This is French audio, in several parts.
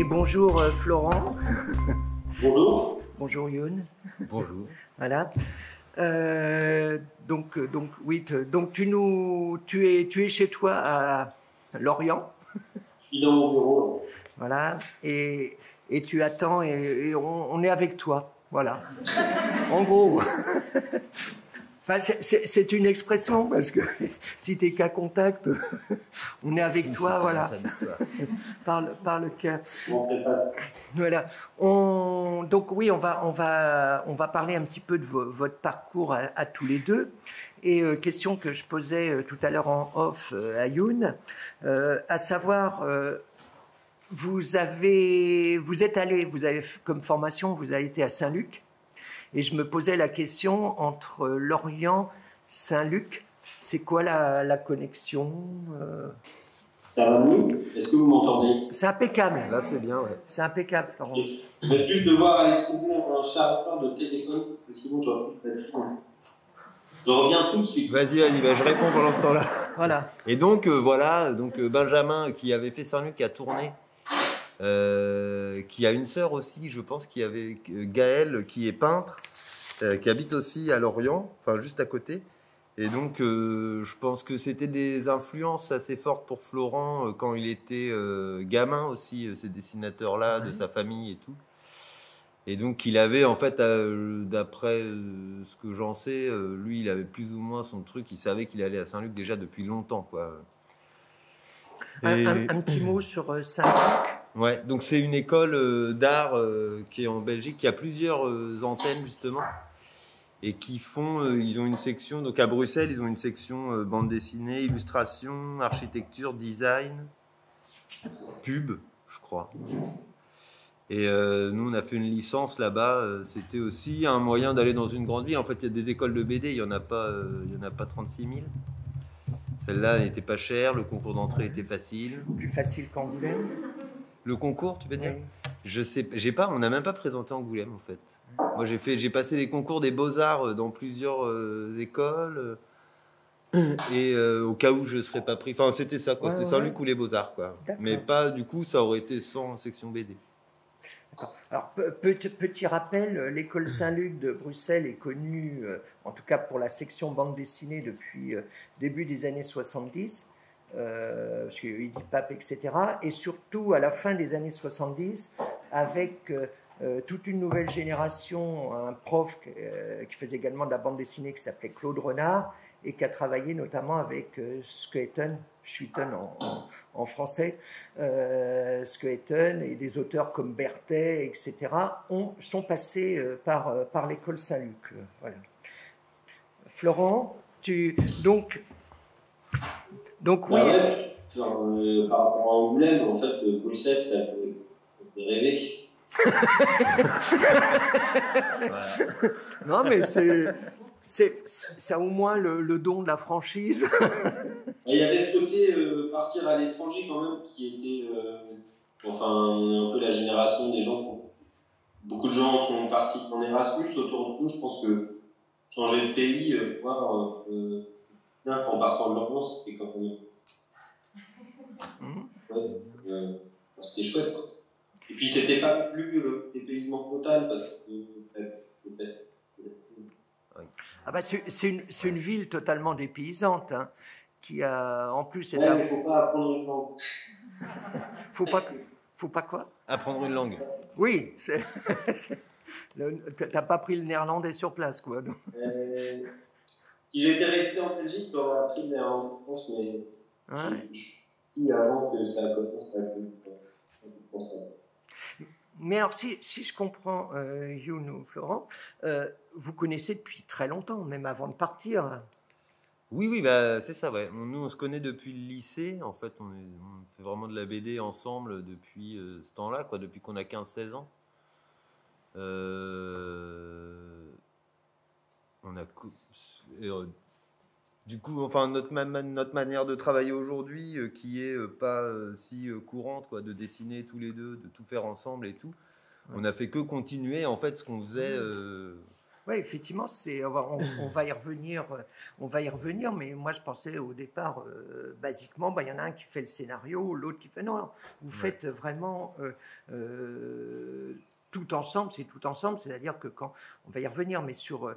bonjour Florent. Bonjour. Bonjour Youn. Bonjour. Voilà. Donc tu es chez toi à Lorient. Je suis dans mon bureau. Voilà. Et tu attends et on est avec toi. Voilà. En gros. Enfin, c'est une expression parce que si t'es qu'à contact, on est avec toi, voilà. Par le cœur. Voilà. Donc oui, on va parler un petit peu de votre parcours à tous les deux. Et question que je posais tout à l'heure en off à Youn, à savoir, vous avez comme formation, vous avez été à Saint-Luc. Et je me posais la question entre Lorient, Saint-Luc, c'est quoi la connexion Ça va mieux? Est-ce que vous m'entendez? C'est impeccable. Là, c'est bien, ouais. C'est impeccable, Florent. Je vais plus devoir aller trouver un chargeur de téléphone, parce que sinon, j'aurais plus de batterie. Je reviens tout de suite. Vas-y, je réponds pendant ce temps-là. Voilà. Et donc, Benjamin, qui avait fait Saint-Luc, a tourné. Qui a une sœur aussi, je pense, qui avait Gaëlle, qui est peintre, qui habite aussi à Lorient, enfin juste à côté. Et donc, je pense que c'était des influences assez fortes pour Florent quand il était gamin aussi, ces dessinateurs-là, de sa famille et tout. Et donc, il avait, en fait, d'après ce que j'en sais, lui, il avait plus ou moins son truc, il savait qu'il allait à Saint-Luc déjà depuis longtemps, quoi. Un petit mot sur Saint-Luc. Ouais, donc c'est une école d'art qui est en Belgique, qui a plusieurs antennes justement, et qui font, ils ont une section, donc à Bruxelles, ils ont une section bande dessinée, illustration, architecture, design, pub, je crois. Et nous, on a fait une licence là-bas, c'était aussi un moyen d'aller dans une grande ville. En fait, il y a des écoles de BD, il y en a pas 36 000. Celle-là n'était pas chère, le concours d'entrée était facile. Plus facile qu'Angoulême. Le concours, tu veux dire? Oui. Je sais, on n'a même pas présenté Angoulême en fait. Moi, j'ai passé les concours des Beaux-Arts dans plusieurs écoles et au cas où je serais pas pris. Enfin, c'était ça quoi. C'était Saint-Luc ou les Beaux-Arts quoi. D'accord. Mais pas du coup, ça aurait été sans section BD. Alors, petit rappel, l'école Saint-Luc de Bruxelles est connue, en tout cas pour la section bande dessinée, depuis début des années 70, parce qu'il y a eu Eddie Pape, etc. Et surtout à la fin des années 70, avec toute une nouvelle génération, un prof qui faisait également de la bande dessinée, qui s'appelait Claude Renard, et qui a travaillé notamment avec Schuiten en français, Schuiten, et des auteurs comme Berthet, etc., sont passés par l'école Saint-Luc. Voilà. Florent, donc oui. Ouais, par rapport à Angoulême, en fait, Bruxelles, ça fait rêver. Voilà. Non, mais ça a au moins le don de la franchise. Il y avait ce côté partir à l'étranger quand même, qui était un peu la génération des gens. Beaucoup de gens sont partis en Erasmus autour de nous. Je pense que changer de pays, quand en partant de Lorient, c'était quand même. C'était chouette. Quoi. Et puis c'était pas plus dépaysement total parce que Ah bah c'est une ville totalement dépaysante, hein, qui a en plus. Il ne faut pas apprendre une langue. Faut pas quoi? Apprendre une langue. Oui, t'as pas pris le néerlandais sur place, quoi. Si j'étais resté en Belgique, j'aurais appris le néerlandais, je pense, mais si avant que ça commence à être. Mais alors, si je comprends, Youn ou Florent, vous connaissez depuis très longtemps, même avant de partir. Oui, bah, c'est ça, ouais. Nous, on se connaît depuis le lycée. En fait, on fait vraiment de la BD ensemble depuis ce temps-là, quoi, depuis qu'on a 15-16 ans. Du coup, enfin, notre manière de travailler aujourd'hui, qui est pas si courante, quoi, de dessiner tous les deux, de tout faire ensemble et tout. On a fait que continuer, en fait, ce qu'on faisait Ouais, effectivement, on va y revenir, mais moi je pensais au départ, basiquement, il y en a un qui fait le scénario, l'autre qui fait non, vous faites vraiment tout ensemble, c'est-à-dire que quand on va y revenir, mais sur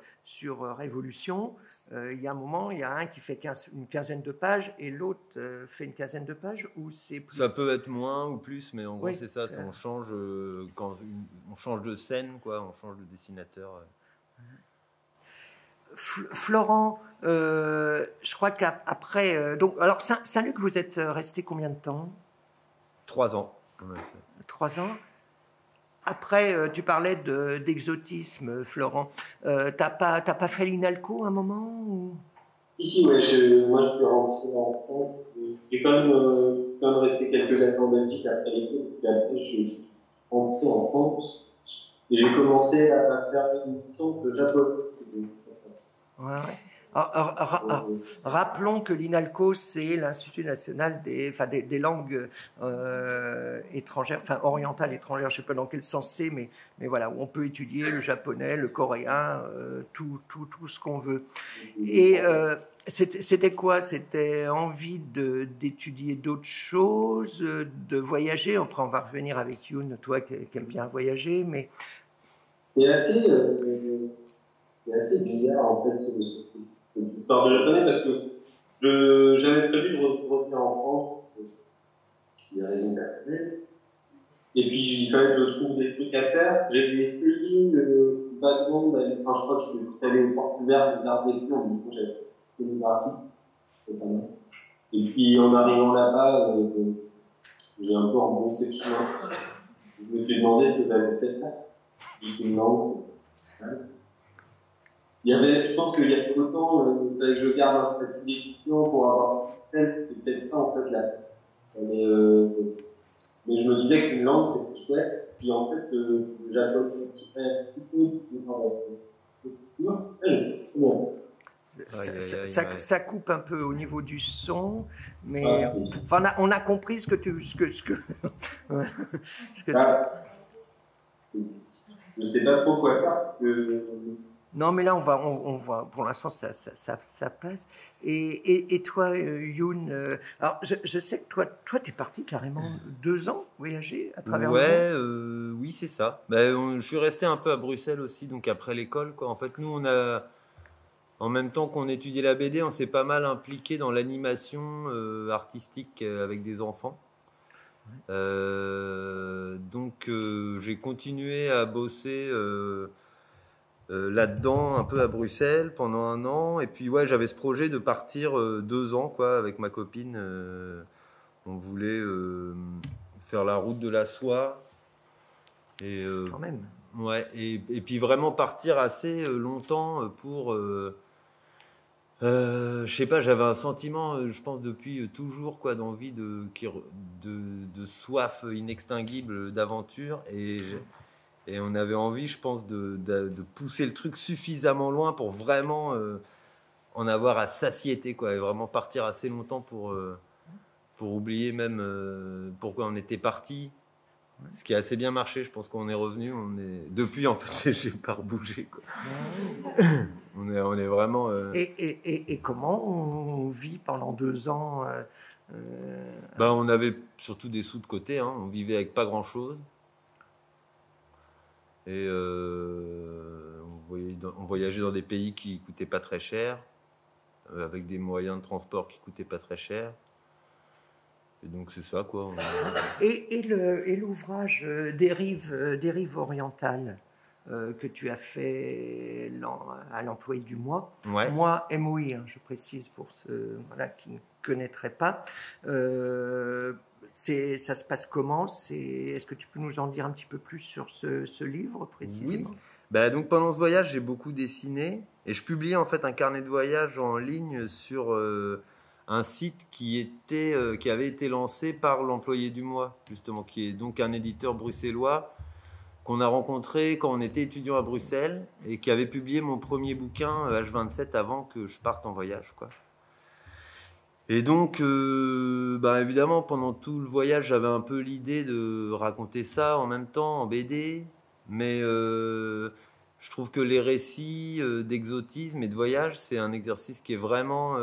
Révolution, il y a un moment, il y a un qui fait une quinzaine de pages et l'autre fait une quinzaine de pages, ou c'est plus... Ça peut être moins ou plus, mais en gros Oui, c'est ça, on change on change de scène, quoi, on change de dessinateur. Florent, je crois qu'après, donc, alors Saint-Luc, vous êtes resté combien de temps? 3 ans. 3 ans. Après, tu parlais d'exotisme, Florent. T'as pas fait l'INALCO à un moment ou... Si, ouais, moi je suis rentré en France. J'ai quand même resté quelques années en Belgique après l'école, puis après je suis rentré en France et j'ai commencé à faire une licence de japonais. Ouais. Rappelons que l'INALCO, c'est l'Institut national des langues étrangères, orientales étrangères, je ne sais pas dans quel sens c'est, mais voilà, où on peut étudier le japonais, le coréen, tout ce qu'on veut. Et c'était quoi? C'était envie d'étudier d'autres choses, de voyager. Après, on va revenir avec Youn, toi qui aimes bien voyager, mais... C'est assez bizarre, en fait, cette histoire de japonais, parce que j'avais prévu de revenir en France, il y a des raisons personnelles, et puis il fallait que je trouve des trucs à faire. J'ai essayé vaguement, je crois que je suis allé au Portugal, des arts d'études, en disant que j'avais fait des graphistes, c'était pas mal. Et puis en arrivant là-bas, j'ai un peu remboursé le chemin. Je me suis demandé que j'allais peut-être faire. J'ai fait une langue. Je pense qu'il y a autant, il fallait que je garde un statut d'étudiant pour avoir c'était peut-être ça en fait là. Mais je me disais qu'une langue c'était chouette, puis en fait le japonais un petit peu ça coupe un peu au niveau du son, mais on a compris ce que je sais pas trop quoi faire parce que non, mais là, on va pour l'instant, ça passe. Et toi, Youn, alors je sais que toi, t'es parti carrément 2 ans voyager à travers le monde. Oui, c'est ça. Je suis resté un peu à Bruxelles aussi, donc après l'école, quoi. En fait, nous, en même temps qu'on étudiait la BD, on s'est pas mal impliqué dans l'animation artistique avec des enfants. Donc, j'ai continué à bosser là-dedans un peu à Bruxelles pendant 1 an, et puis ouais, j'avais ce projet de partir 2 ans, quoi, avec ma copine. On voulait faire la route de la soie et quand même. Ouais, et puis vraiment partir assez longtemps pour je sais pas, j'avais un sentiment, je pense depuis toujours, quoi, d'envie de soif inextinguible d'aventure, et on avait envie, je pense, de pousser le truc suffisamment loin pour vraiment en avoir à satiété, quoi, et vraiment partir assez longtemps pour oublier même pourquoi on était parti. Ce qui a assez bien marché, je pense qu'on est revenu. Depuis, en fait, j'ai pas rebougé, quoi. on est vraiment. Et comment on vit pendant 2 ans On avait surtout des sous de côté, hein. On vivait avec pas grand chose. Et on voyageait dans des pays qui coûtaient pas très cher, avec des moyens de transport qui coûtaient pas très cher. Et donc c'est ça, quoi. Et l'ouvrage Dérive orientale que tu as fait à l'employé du mois, ouais. Moi MOI, hein, je précise pour ceux qui ne connaîtraient pas. Ça se passe comment? Est-ce que tu peux nous en dire un petit peu plus sur ce livre précisément? Oui. Donc pendant ce voyage, j'ai beaucoup dessiné, et je publiais en fait un carnet de voyage en ligne sur un site qui avait été lancé par l'employé du mois, justement, qui est donc un éditeur bruxellois qu'on a rencontré quand on était étudiant à Bruxelles, et qui avait publié mon premier bouquin H27 avant que je parte en voyage, quoi. Et donc, évidemment, pendant tout le voyage, j'avais un peu l'idée de raconter ça en même temps en BD, mais je trouve que les récits d'exotisme et de voyage, c'est un exercice qui est vraiment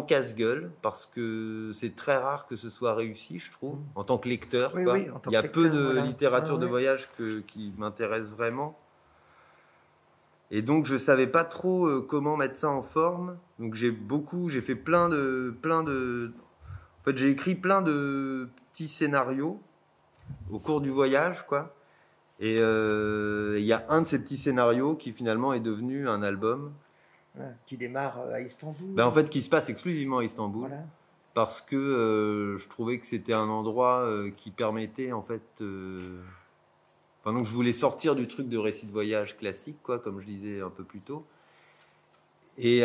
casse-gueule, parce que c'est très rare que ce soit réussi, je trouve, en tant que lecteur. Oui, Quoi. oui, en tant Il y a que peu lecteur, de voilà. littérature de Ouais. voyage qui m'intéresse vraiment. Et donc, je savais pas trop comment mettre ça en forme. Donc, j'ai fait plein de... En fait, j'ai écrit plein de petits scénarios au cours du voyage, quoi. Et il y a un de ces petits scénarios qui finalement est devenu un album. Ouais, qui démarre à Istanbul. En fait, qui se passe exclusivement à Istanbul. Voilà. Parce que je trouvais que c'était un endroit qui permettait, en fait... donc, je voulais sortir du truc de récit de voyage classique, quoi, comme je disais un peu plus tôt. Et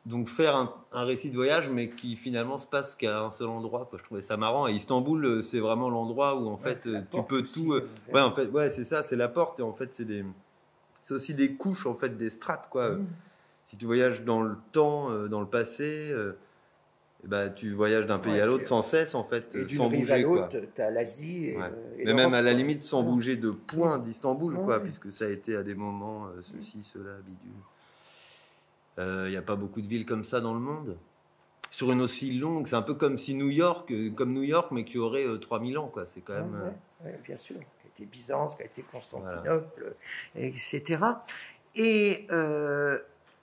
donc, faire un récit de voyage, mais qui finalement se passe qu'à un seul endroit, quoi. Je trouvais ça marrant. Et Istanbul, c'est vraiment l'endroit où, en fait, tu peux aussi, tout... ouais, c'est ça, c'est la porte. Et en fait, c'est aussi des couches, en fait, des strates, quoi. Si tu voyages dans le temps, dans le passé... tu voyages d'un pays à l'autre sans cesse, en fait, et sans rive bouger. à l'autre, tu as l'Asie. Mais même à la limite, sans bouger de point Ouais. d'Istanbul, Ouais, quoi, ouais. puisque ça a été à des moments ceci, cela, bidule. Il n'y a pas beaucoup de villes comme ça dans le monde. Sur une aussi longue, c'est un peu comme si New York, mais qui aurait 3000 ans, quoi. C'est quand même. Ouais, bien sûr. Qui a été Byzance, qui a été Constantinople, etc. Et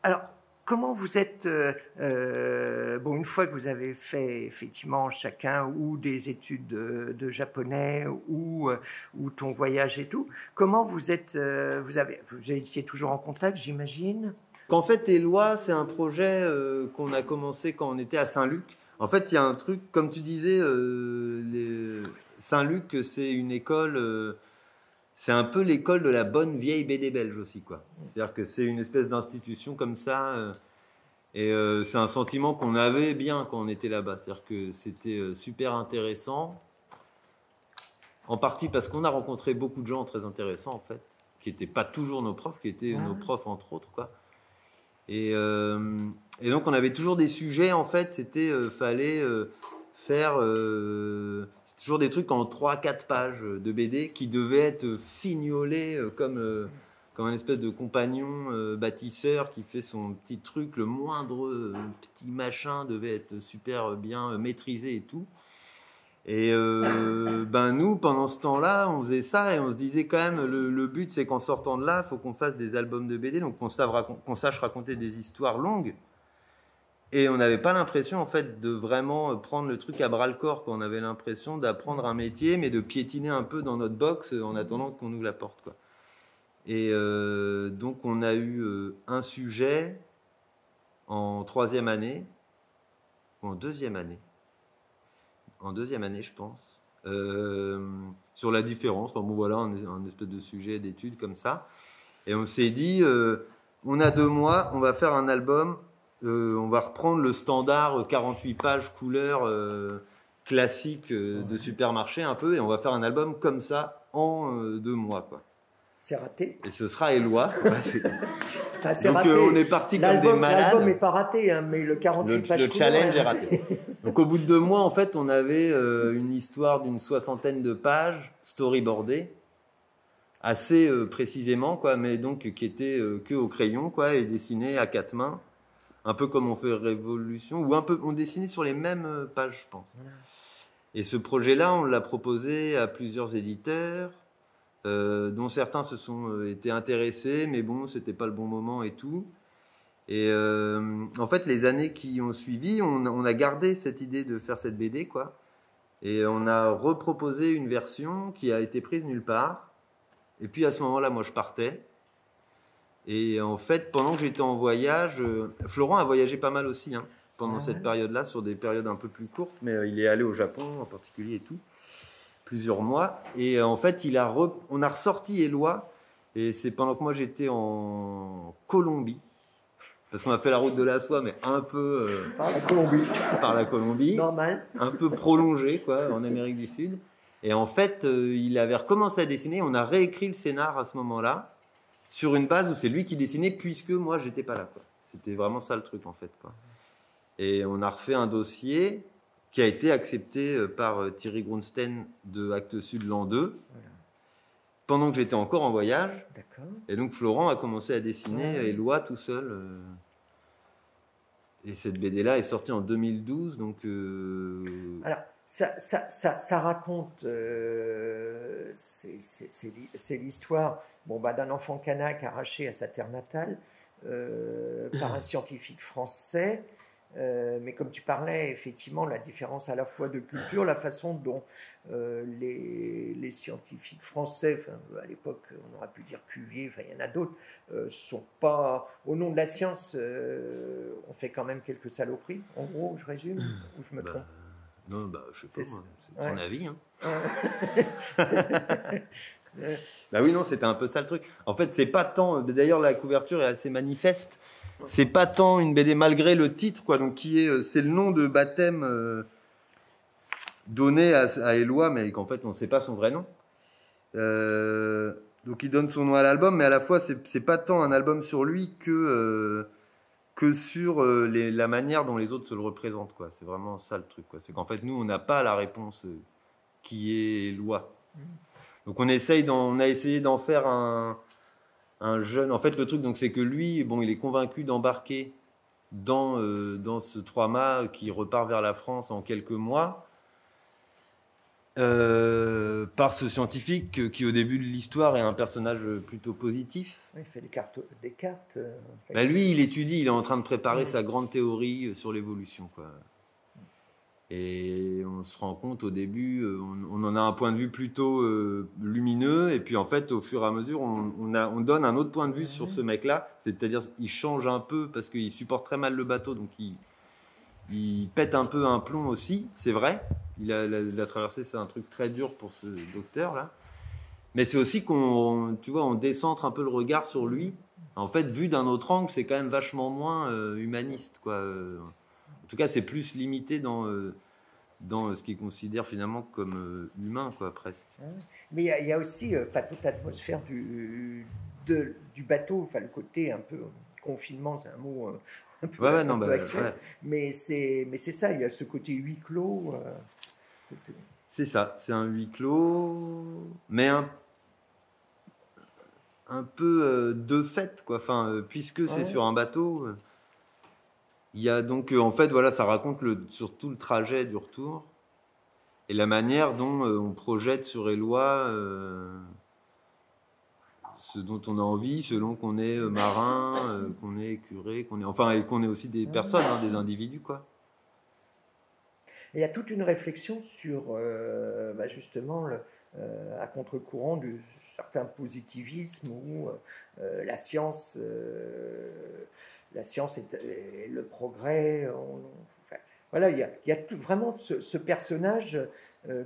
alors, comment vous êtes, une fois que vous avez fait effectivement chacun ou des études de japonais ou ton voyage et tout, comment vous êtes, vous étiez toujours en contact, j'imagine? Qu'en fait, Éloi, c'est un projet qu'on a commencé quand on était à Saint-Luc. En fait, il y a un truc, comme tu disais, Saint-Luc, c'est une école... c'est un peu l'école de la bonne vieille BD belge aussi, quoi. C'est-à-dire que c'est une espèce d'institution comme ça, et c'est un sentiment qu'on avait bien quand on était là-bas. C'est-à-dire que c'était super intéressant, en partie parce qu'on a rencontré beaucoup de gens très intéressants, en fait, qui n'étaient pas toujours nos profs, qui étaient nos profs, entre autres, quoi. Et donc, on avait toujours des sujets, en fait, fallait faire... c'est toujours des trucs en 3-4 pages de BD qui devaient être fignolés comme un espèce de compagnon bâtisseur qui fait son petit truc, le moindre petit machin devait être super bien maîtrisé et tout. Et nous, pendant ce temps-là, on faisait ça et on se disait quand même, le but c'est qu'en sortant de là, il faut qu'on fasse des albums de BD, donc qu'on sache raconter des histoires longues. Et on n'avait pas l'impression, en fait, de vraiment prendre le truc à bras-le-corps, quoi. On avait l'impression d'apprendre un métier, mais de piétiner un peu dans notre box en attendant qu'on ouvre la porte, quoi. Et donc, on a eu un sujet en 3e année, ou en 2e année. En 2e année, je pense. Sur la différence. Enfin, bon, voilà, un espèce de sujet d'étude comme ça. Et on s'est dit, on a 2 mois, on va faire un album... on va reprendre le standard 48 pages couleur classique de supermarché un peu, et on va faire un album comme ça en 2 mois, quoi. C'est raté. Et ce sera Éloi. C'est donc raté. On est parti comme des malades. L'album n'est pas raté, hein, mais le 48 pages le challenge est raté. Donc au bout de 2 mois, en fait, on avait une histoire d'une 60aine de pages, storyboardée, assez précisément, quoi, mais donc qui était que au crayon, quoi, et dessinée à 4 mains. Un peu comme on fait Révolution, ou un peu, on dessinait sur les mêmes pages, je pense. Et ce projet-là, on l'a proposé à plusieurs éditeurs, dont certains se sont été intéressés, mais bon, c'était pas le bon moment et tout. Et en fait, les années qui ont suivi, on a gardé cette idée de faire cette BD, quoi. Et on a reproposé une version qui a été prise nulle part. Et puis à ce moment-là, moi, je partais. Et en fait, pendant que j'étais en voyage, Florent a voyagé pas mal aussi, hein, pendant cette période-là, sur des périodes un peu plus courtes, mais il est allé au Japon en particulier et tout, plusieurs mois. Et en fait, on a ressorti Éloi, et c'est pendant que moi j'étais en Colombie, parce qu'on a fait la route de la soie, mais un peu par la Colombie, normal, un peu prolongé, quoi, en Amérique du Sud. Et en fait, il avait recommencé à dessiner. On a réécrit le scénar à ce moment-là, sur une base où c'est lui qui dessinait, puisque moi, j'étais pas là, quoi. C'était vraiment ça le truc, en fait, quoi. Et on a refait un dossier qui a été accepté par Thierry Grunstein de Actes Sud l'an 2. Voilà. pendant que j'étais encore en voyage. D'accord. Et donc Florent a commencé à dessiner Ouais. Éloi tout seul. Et cette BD-là est sortie en 2012, donc... Alors, ça raconte, c'est l'histoire d'un enfant kanak arraché à sa terre natale par un scientifique français. Mais comme tu parlais, effectivement, la différence à la fois de culture, la façon dont les scientifiques français, à l'époque, on aurait pu dire Cuvier, il y en a d'autres, sont pas, au nom de la science, on fait quand même quelques saloperies, en gros, je résume, ou je me trompe. Non, je sais pas, moi. C'est ton avis, hein. Bah oui, non, c'était un peu ça le truc. En fait, c'est pas tant. D'ailleurs, la couverture est assez manifeste. C'est pas tant une BD malgré le titre, quoi. Donc, c'est le nom de baptême donné à Éloi, mais qu'en fait, on ne sait pas son vrai nom. Donc, il donne son nom à l'album, mais à la fois, c'est pas tant un album sur lui que sur la manière dont les autres se le représentent, quoi. C'est vraiment ça le truc, quoi. C'est qu'en fait, nous, on n'a pas la réponse qui est Éloi. Donc on a essayé d'en faire un jeune. En fait, le truc, donc, c'est que lui, il est convaincu d'embarquer dans ce 3-mâts qui repart vers la France en quelques mois, par ce scientifique qui, au début de l'histoire, est un personnage plutôt positif. Il fait des cartes. Lui, il étudie, il est en train de préparer sa grande théorie sur l'évolution, quoi. Et on se rend compte au début, on en a un point de vue plutôt lumineux, et puis en fait, au fur et à mesure, on donne un autre point de vue sur ce mec-là, c'est-à-dire il change un peu parce qu'il supporte très mal le bateau, donc il pète un peu un plomb aussi, c'est vrai. La traversée, c'est un truc très dur pour ce docteur-là. Mais c'est aussi on décentre un peu le regard sur lui. En fait, vu d'un autre angle, c'est quand même vachement moins humaniste, quoi. En tout cas, c'est plus limité dans ce qu'il considère finalement comme humain, quoi, presque. Mais il y a aussi toute l'atmosphère du bateau, le côté un peu confinement, c'est un mot un peu actuel. Ouais. Mais c'est ça, il y a ce côté huis clos. C'est ça, c'est un huis clos, mais un peu de fait, quoi. Puisque c'est sur un bateau. Il y a donc, en fait, ça raconte surtout le trajet du retour et la manière dont on projette sur Éloi ce dont on a envie, selon qu'on est marin, qu'on est curé, et qu'on est aussi des personnes, des individus, quoi. Et il y a toute une réflexion sur, justement, à contre-courant du certain positivisme où la science est le progrès. Il y a vraiment ce personnage,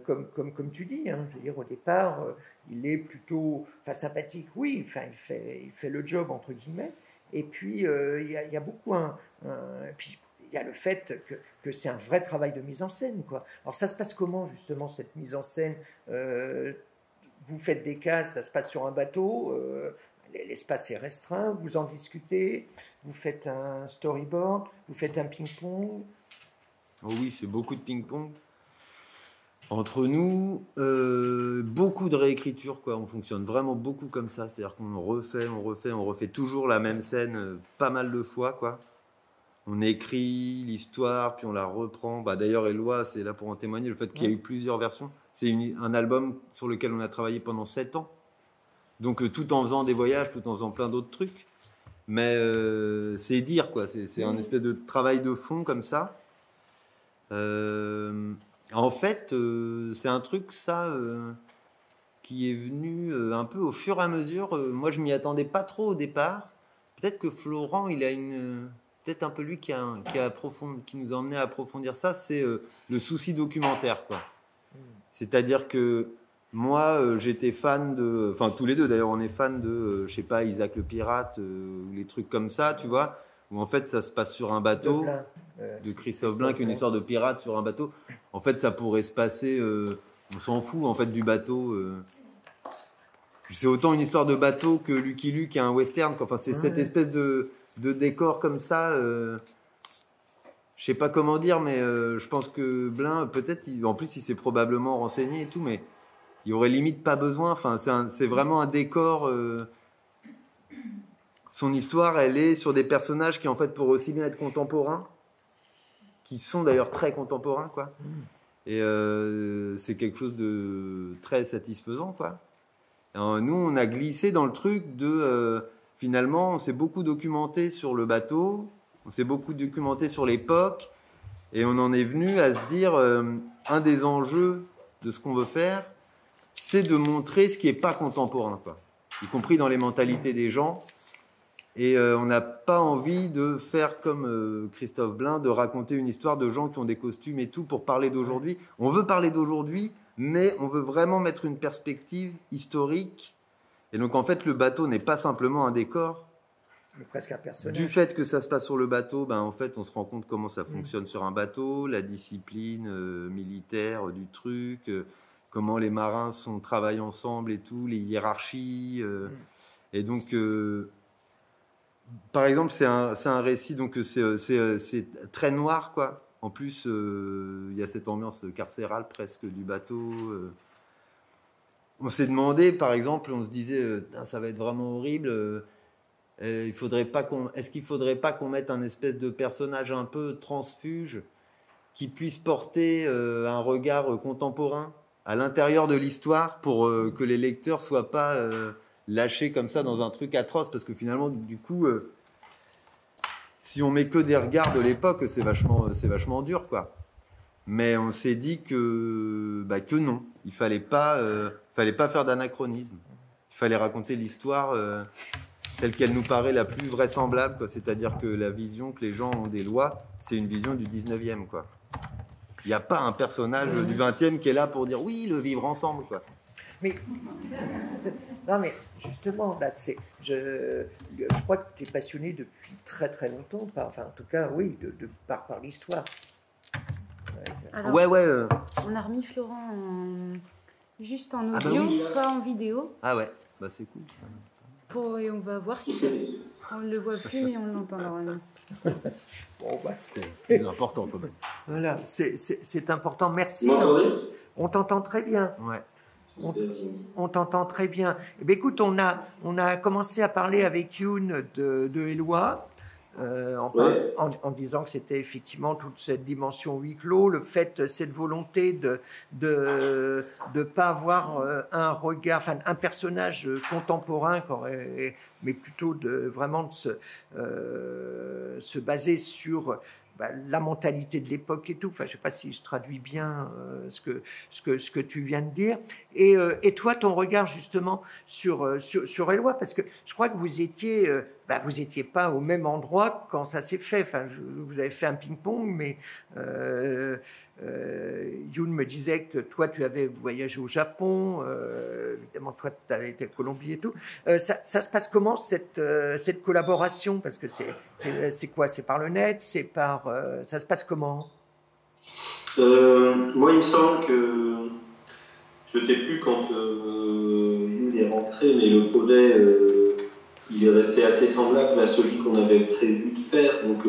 comme tu dis, je veux dire, au départ, il est plutôt sympathique, oui, il fait le job, entre guillemets, et puis il y a beaucoup puis il y a le fait que c'est un vrai travail de mise en scène, quoi. Alors ça se passe comment, justement, cette mise en scène vous faites des cases, ça se passe sur un bateau, l'espace est restreint, vous en discutez, vous faites un storyboard, vous faites un ping-pong. Oh oui, c'est beaucoup de ping-pong. Entre nous, beaucoup de réécriture, quoi. On fonctionne vraiment beaucoup comme ça, c'est-à-dire qu'on refait toujours la même scène pas mal de fois, quoi. On écrit l'histoire, puis on la reprend. D'ailleurs, Éloi, c'est là pour en témoigner, le fait qu'il y a eu plusieurs versions. C'est un album sur lequel on a travaillé pendant 7 ans. Donc, tout en faisant des voyages, tout en faisant plein d'autres trucs. Mais c'est dire, quoi. C'est un espèce de travail de fond, comme ça. En fait, c'est un truc, ça, qui est venu un peu au fur et à mesure. Moi, je m'y attendais pas trop au départ. Peut-être que Florent, il a peut-être un peu lui qui nous a emmené à approfondir ça, c'est le souci documentaire, quoi. C'est-à-dire que moi, j'étais fan tous les deux d'ailleurs, on est fan de, je sais pas, Isaac le Pirate, ou les trucs comme ça, tu vois, où en fait ça se passe sur un bateau, de Christophe Blain, qui est une histoire de pirate sur un bateau. En fait, ça pourrait se passer, on s'en fout en fait du bateau. C'est autant une histoire de bateau que Lucky Luke et un western, quoi. Enfin, c'est cette espèce de décor comme ça. Je sais pas comment dire, mais je pense que Blain, peut-être, en plus, il s'est probablement renseigné et tout, mais il y aurait limite pas besoin. Enfin, c'est vraiment un décor. Son histoire, elle est sur des personnages qui en fait pourraient aussi bien être contemporains, qui sont d'ailleurs très contemporains, quoi. Et c'est quelque chose de très satisfaisant, quoi. Alors, nous, on a glissé dans le truc de finalement, on s'est beaucoup documenté sur le bateau, on s'est beaucoup documenté sur l'époque, et on en est venu à se dire un des enjeux de ce qu'on veut faire, c'est de montrer ce qui n'est pas contemporain, quoi, y compris dans les mentalités des gens. Et on n'a pas envie de faire comme Christophe Blain, de raconter une histoire de gens qui ont des costumes et tout pour parler d'aujourd'hui. On veut parler d'aujourd'hui, mais on veut vraiment mettre une perspective historique. Et donc en fait, le bateau n'est pas simplement un décor. Mais presque un personnage. Du fait que ça se passe sur le bateau, ben, en fait, on se rend compte comment ça fonctionne sur un bateau, la discipline militaire du truc, comment les marins travaillent ensemble et tout, les hiérarchies. Et donc... par exemple, c'est un récit, donc c'est très noir, quoi. En plus, il y a cette ambiance carcérale presque du bateau. On s'est demandé, par exemple, on se disait, ça va être vraiment horrible. Est-ce qu'il faudrait pas qu'on mette un espèce de personnage un peu transfuge qui puisse porter un regard contemporain à l'intérieur de l'histoire pour que les lecteurs soient pas lâchés comme ça dans un truc atroce, parce que finalement, du coup, si on met que des regards de l'époque, c'est vachement dur, quoi. Mais on s'est dit que non, il fallait pas faire d'anachronisme. Il fallait raconter l'histoire telle qu'elle nous paraît la plus vraisemblable, quoi. C'est-à-dire que la vision que les gens ont des lois, c'est une vision du 19e, quoi. Il n'y a pas un personnage du 20e qui est là pour dire oui, le vivre ensemble, quoi. Mais non, mais justement, là, je crois que tu es passionné depuis très très longtemps, enfin en tout cas, oui, par l'histoire. Alors, ouais. On a remis Florent juste en audio, bah oui. pas en vidéo. Ah ouais, bah c'est cool ça. Et on va voir si ça... On ne le voit plus, mais on l'entend normalement. Bon, c'est important quand même. Voilà, c'est important. Merci. Vous m'entendez ? On t'entend très bien. Ouais. On t'entend très bien. Eh bien, écoute, on a commencé à parler avec Youn de Éloi, en disant que c'était effectivement toute cette dimension huis clos, le fait, cette volonté de pas avoir un regard, enfin un personnage contemporain, mais plutôt vraiment de se baser sur la mentalité de l'époque et tout. Enfin, je sais pas si je traduis bien ce que tu viens de dire. Et toi, ton regard justement sur Éloi, parce que je crois que vous étiez pas au même endroit quand ça s'est fait. Enfin, vous avez fait un ping-pong, mais Youn me disait que toi, tu avais voyagé au Japon. Évidemment, toi, tu avais été à Colombie et tout. Ça se passe comment cette collaboration? Parce que c'est quoi? C'est par le net? Ça se passe comment? Moi, il me semble que je sais plus quand Youn est rentré, mais le projet il est resté assez semblable à celui qu'on avait prévu de faire. Donc,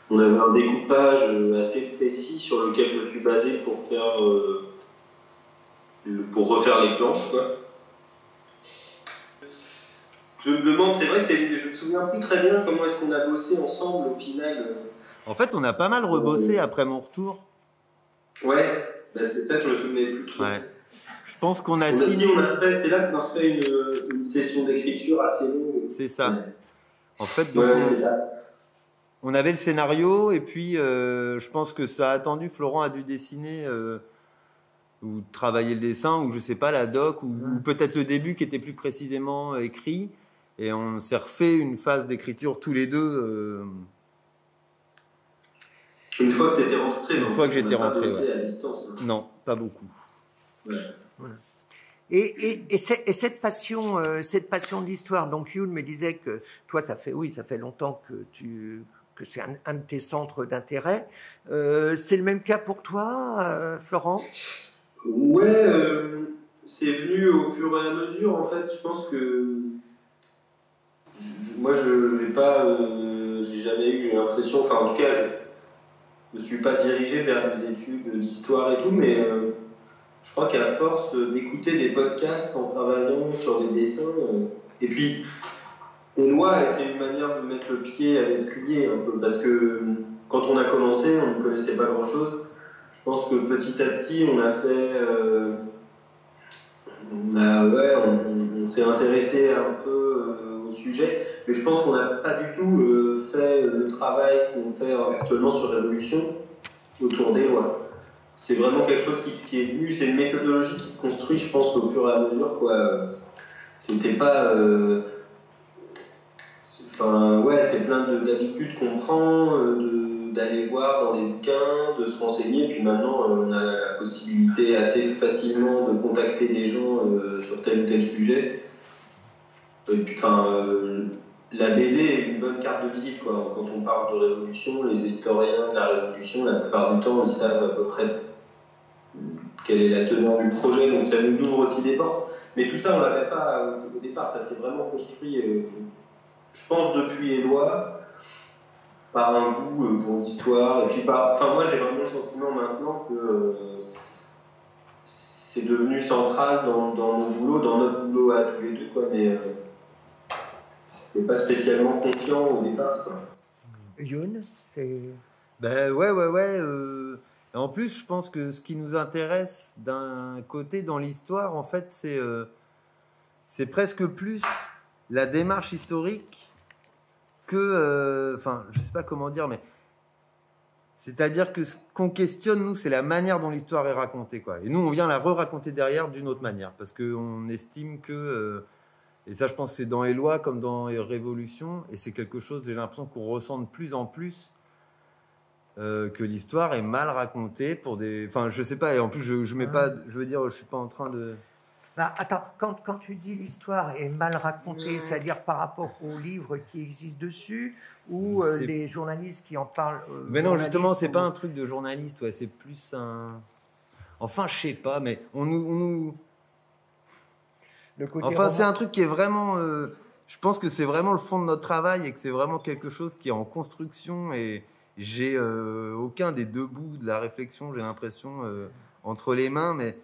on avait un découpage assez précis sur lequel je me suis basé pour refaire les planches, quoi. Je me demande, c'est vrai que je me souviens plus très bien comment est-ce qu'on a bossé ensemble au final. En fait, on a pas mal rebossé après mon retour. Ouais, c'est ça que je me souvenais plus trop. Ouais. Je pense qu'on a c'est là qu'on a fait une session d'écriture assez longue. C'est ça. Ouais. En fait, donc, c'est ça. On avait le scénario et puis je pense que ça a attendu. Florent a dû dessiner ou travailler le dessin ou je sais pas la doc ou peut-être le début qui était plus précisément écrit et on s'est refait une phase d'écriture tous les deux. Une fois que tu étais rentré. Une fois que j'étais rentré. Ouais. À distance. Hein. Non, pas beaucoup. Ouais. Voilà. Et cette passion de l'histoire. Donc Youn me disait que toi, ça fait longtemps que c'est un de tes centres d'intérêt. C'est le même cas pour toi, Florent? Ouais, c'est venu au fur et à mesure. En fait, je pense que moi, je n'ai pas, j'ai jamais eu l'impression. Enfin, en tout cas, je me suis pas dirigé vers des études d'histoire et tout, mais je crois qu'à force d'écouter des podcasts en travaillant sur des dessins, et puis Eloi a été une manière de mettre le pied à l'étrier un peu, parce que quand on a commencé, on ne connaissait pas grand-chose. Je pense que petit à petit, on a fait, on s'est intéressé un peu au sujet, mais je pense qu'on n'a pas du tout fait le travail qu'on fait actuellement sur Révolution autour d'Eloi. C'est vraiment quelque chose qui est venu, c'est une méthodologie qui se construit, je pense, au fur et à mesure, quoi. C'était pas... c'est plein d'habitudes qu'on prend, d'aller voir dans des bouquins, de se renseigner, puis maintenant, on a la possibilité assez facilement de contacter des gens sur tel ou tel sujet. Et puis, la BD est une bonne carte de visite, quoi. Quand on parle de Révolution, les historiens de la Révolution, la plupart du temps, ils savent à peu près quelle est la teneur du projet, donc ça nous ouvre aussi des portes. Mais tout ça, on ne l'avait pas au départ, ça s'est vraiment construit, je pense, depuis Eloi, par un goût pour l'histoire. Et puis moi, j'ai vraiment le sentiment maintenant que c'est devenu central dans notre boulot à tous les deux, quoi. Mais c'était pas spécialement confiant au départ, quoi. Youn, c'est... Ben ouais. En plus, je pense que ce qui nous intéresse d'un côté dans l'histoire, en fait, c'est presque plus la démarche historique que... je sais pas comment dire, mais... C'est-à-dire que ce qu'on questionne, nous, c'est la manière dont l'histoire est racontée, quoi. Et nous, on vient la re-raconter derrière d'une autre manière, parce qu'on estime que... et ça, je pense que c'est dans Eloi comme dans Révolution, et c'est quelque chose, j'ai l'impression qu'on ressent de plus en plus, que l'histoire est mal racontée pour des... Enfin, je sais pas, et en plus, je mets pas... Je veux dire, je suis pas en train de... Attends, quand tu dis l'histoire est mal racontée, c'est-à-dire par rapport aux livres qui existent dessus, ou les journalistes qui en parlent... mais non, justement, c'est pas un truc de journaliste, ouais, c'est plus un... Enfin, je sais pas, mais on nous... Enfin, c'est un truc qui est vraiment... je pense que c'est vraiment le fond de notre travail et que c'est vraiment quelque chose qui est en construction, et j'ai aucun des deux bouts de la réflexion, j'ai l'impression, entre les mains, mais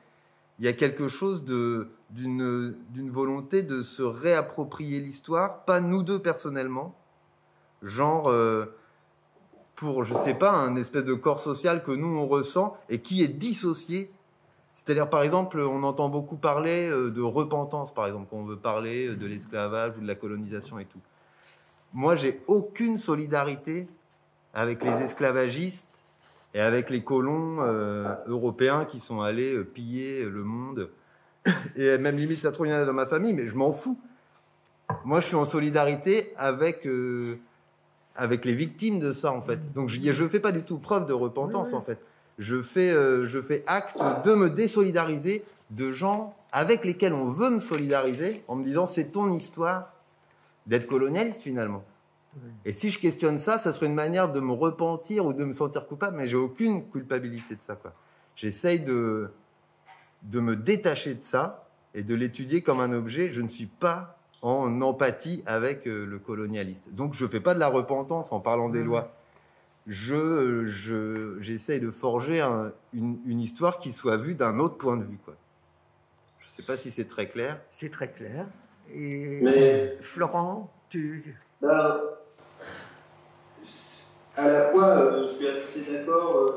il y a quelque chose d'une volonté de se réapproprier l'histoire, pas nous deux personnellement, genre pour, je sais pas, un espèce de corps social que nous on ressent et qui est dissocié. C'est-à-dire, par exemple, on entend beaucoup parler de repentance, par exemple, quand on veut parler de l'esclavage ou de la colonisation et tout. Moi, j'ai aucune solidarité avec les esclavagistes et avec les colons européens qui sont allés piller le monde. Et même limite, ça trouve, il y en a dans ma famille, mais je m'en fous. Moi, je suis en solidarité avec les victimes de ça, en fait. Donc, je fais pas du tout preuve de repentance, en fait. Je fais acte de me désolidariser de gens avec lesquels on veut me solidariser, en me disant c'est ton histoire d'être colonialiste, finalement. Et si je questionne ça, ça serait une manière de me repentir ou de me sentir coupable, mais j'ai aucune culpabilité de ça, quoi. J'essaye de me détacher de ça et de l'étudier comme un objet. Je ne suis pas en empathie avec le colonialiste. Donc je ne fais pas de la repentance en parlant des lois. J'essaye de forger une histoire qui soit vue d'un autre point de vue, quoi. Je ne sais pas si c'est très clair. C'est très clair. Et mais, Florent, tu... À la fois, je suis assez d'accord,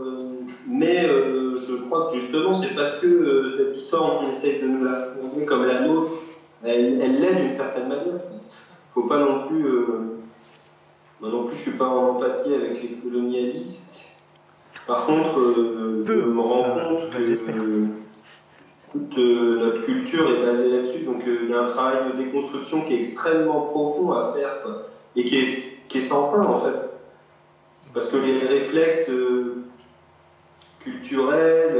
mais je crois que justement, c'est parce que cette histoire, on essaie de nous la fournir comme la nôtre, elle l'est d'une certaine manière. Il ne faut pas non plus... moi non plus, je ne suis pas en empathie avec les colonialistes. Par contre, je me rends compte que toute notre culture est basée là-dessus. Donc, il y a un travail de déconstruction qui est extrêmement profond à faire, quoi, et qui est sans fin, en fait. Parce que les réflexes culturels,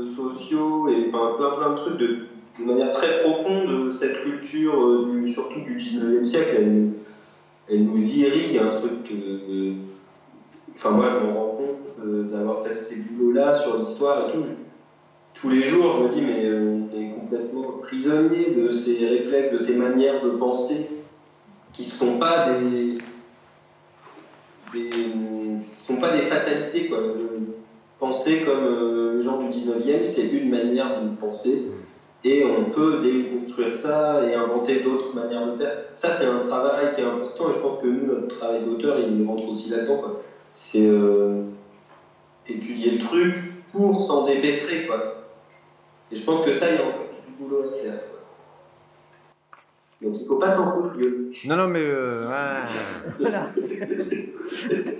sociaux, et plein de trucs de manière très profonde, cette culture, surtout du 19e siècle, elle nous irrigue un truc. Moi, je me rends compte d'avoir fait ces boulots-là sur l'histoire et tout. Tous les jours, je me dis, mais on est complètement prisonnier de ces réflexes, de ces manières de penser qui ne sont pas des fatalités, quoi. penser comme les gens du 19e, c'est une manière de penser. Et on peut déconstruire ça et inventer d'autres manières de faire. Ça, c'est un travail qui est important et je pense que nous, notre travail d'auteur, il rentre aussi là-dedans, quoi. C'est étudier le truc pour s'en dépêtrer, quoi. Et je pense que ça, il y a encore du boulot à faire, quoi. Donc il ne faut pas s'en foutre, Guillaume. Non, mais Voilà.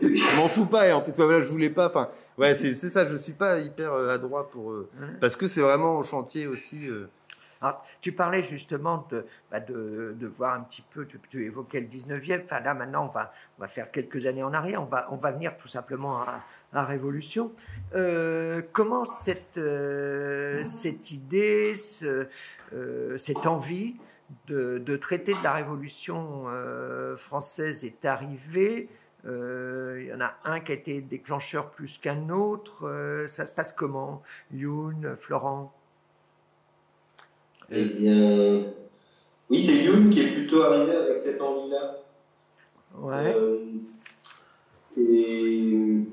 je m'en fous pas. Et en plus, voilà, je voulais pas. Enfin, ouais, c'est ça. Je suis pas hyper adroit pour parce que c'est vraiment au chantier aussi. Alors, tu parlais justement de voir un petit peu, tu évoquais le 19e, enfin là maintenant on va faire quelques années en arrière, on va venir tout simplement à la Révolution. Comment cette idée, cette envie de traiter de la Révolution française est arrivée? Il y en a un qui a été déclencheur plus qu'un autre. Ça se passe comment, Youn, Florent? Eh bien, oui, c'est Youn qui est plutôt arrivé avec cette envie-là. Ouais. Et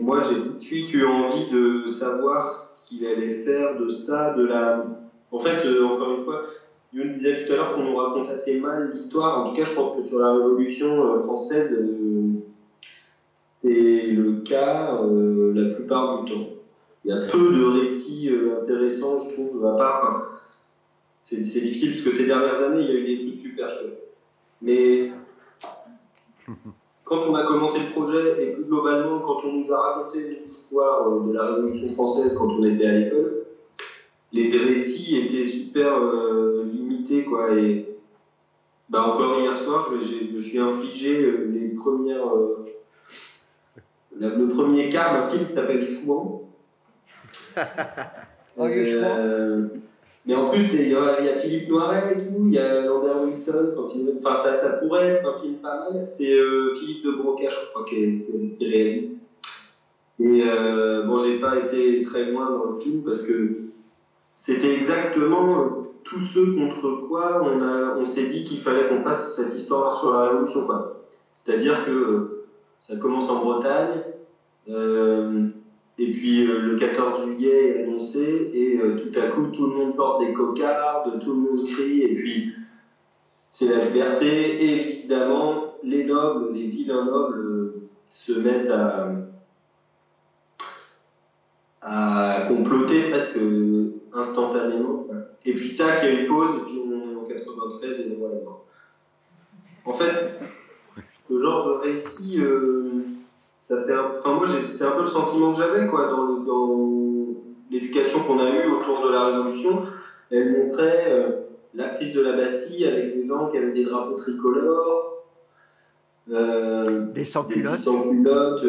moi, j'ai tout de suite eu envie de savoir ce qu'il allait faire de ça, de la. En fait, encore une fois, Youn disait tout à l'heure qu'on nous raconte assez mal l'histoire. En tout cas, je pense que sur la Révolution française, c'est le cas la plupart du temps. Il y a peu de récits intéressants, je trouve, à part. C'est difficile parce que ces dernières années, il y a eu des trucs super chouettes. Mais quand on a commencé le projet et plus globalement, quand on nous a raconté l'histoire de la Révolution française quand on était à l'école, les récits étaient super limités, quoi. Et encore hier soir, je me suis infligé le premier quart d'un film qui s'appelle Chouan. Mais en plus, il y a Philippe Noiret et tout, il y a Lander Wilson, enfin ça pourrait être un film pas mal, c'est Philippe de Broca, je crois, qui est réalisé. Et j'ai pas été très loin dans le film parce que c'était exactement tous ceux contre quoi on s'est dit qu'il fallait qu'on fasse cette histoire sur la Révolution, quoi. C'est-à-dire que ça commence en Bretagne, et puis le 14 juillet est annoncé et tout à coup tout le monde porte des cocardes, tout le monde crie et puis c'est la liberté. Et évidemment les nobles, les vilains nobles se mettent à comploter presque instantanément. Et puis tac, il y a une pause et puis on est en 93 et voilà. En fait, ce genre de récit... ça fait moi, c'était un peu le sentiment que j'avais, quoi, dans l'éducation qu'on a eue autour de la Révolution. Elle montrait la crise de la Bastille avec des gens qui avaient des drapeaux tricolores, des sans-culottes,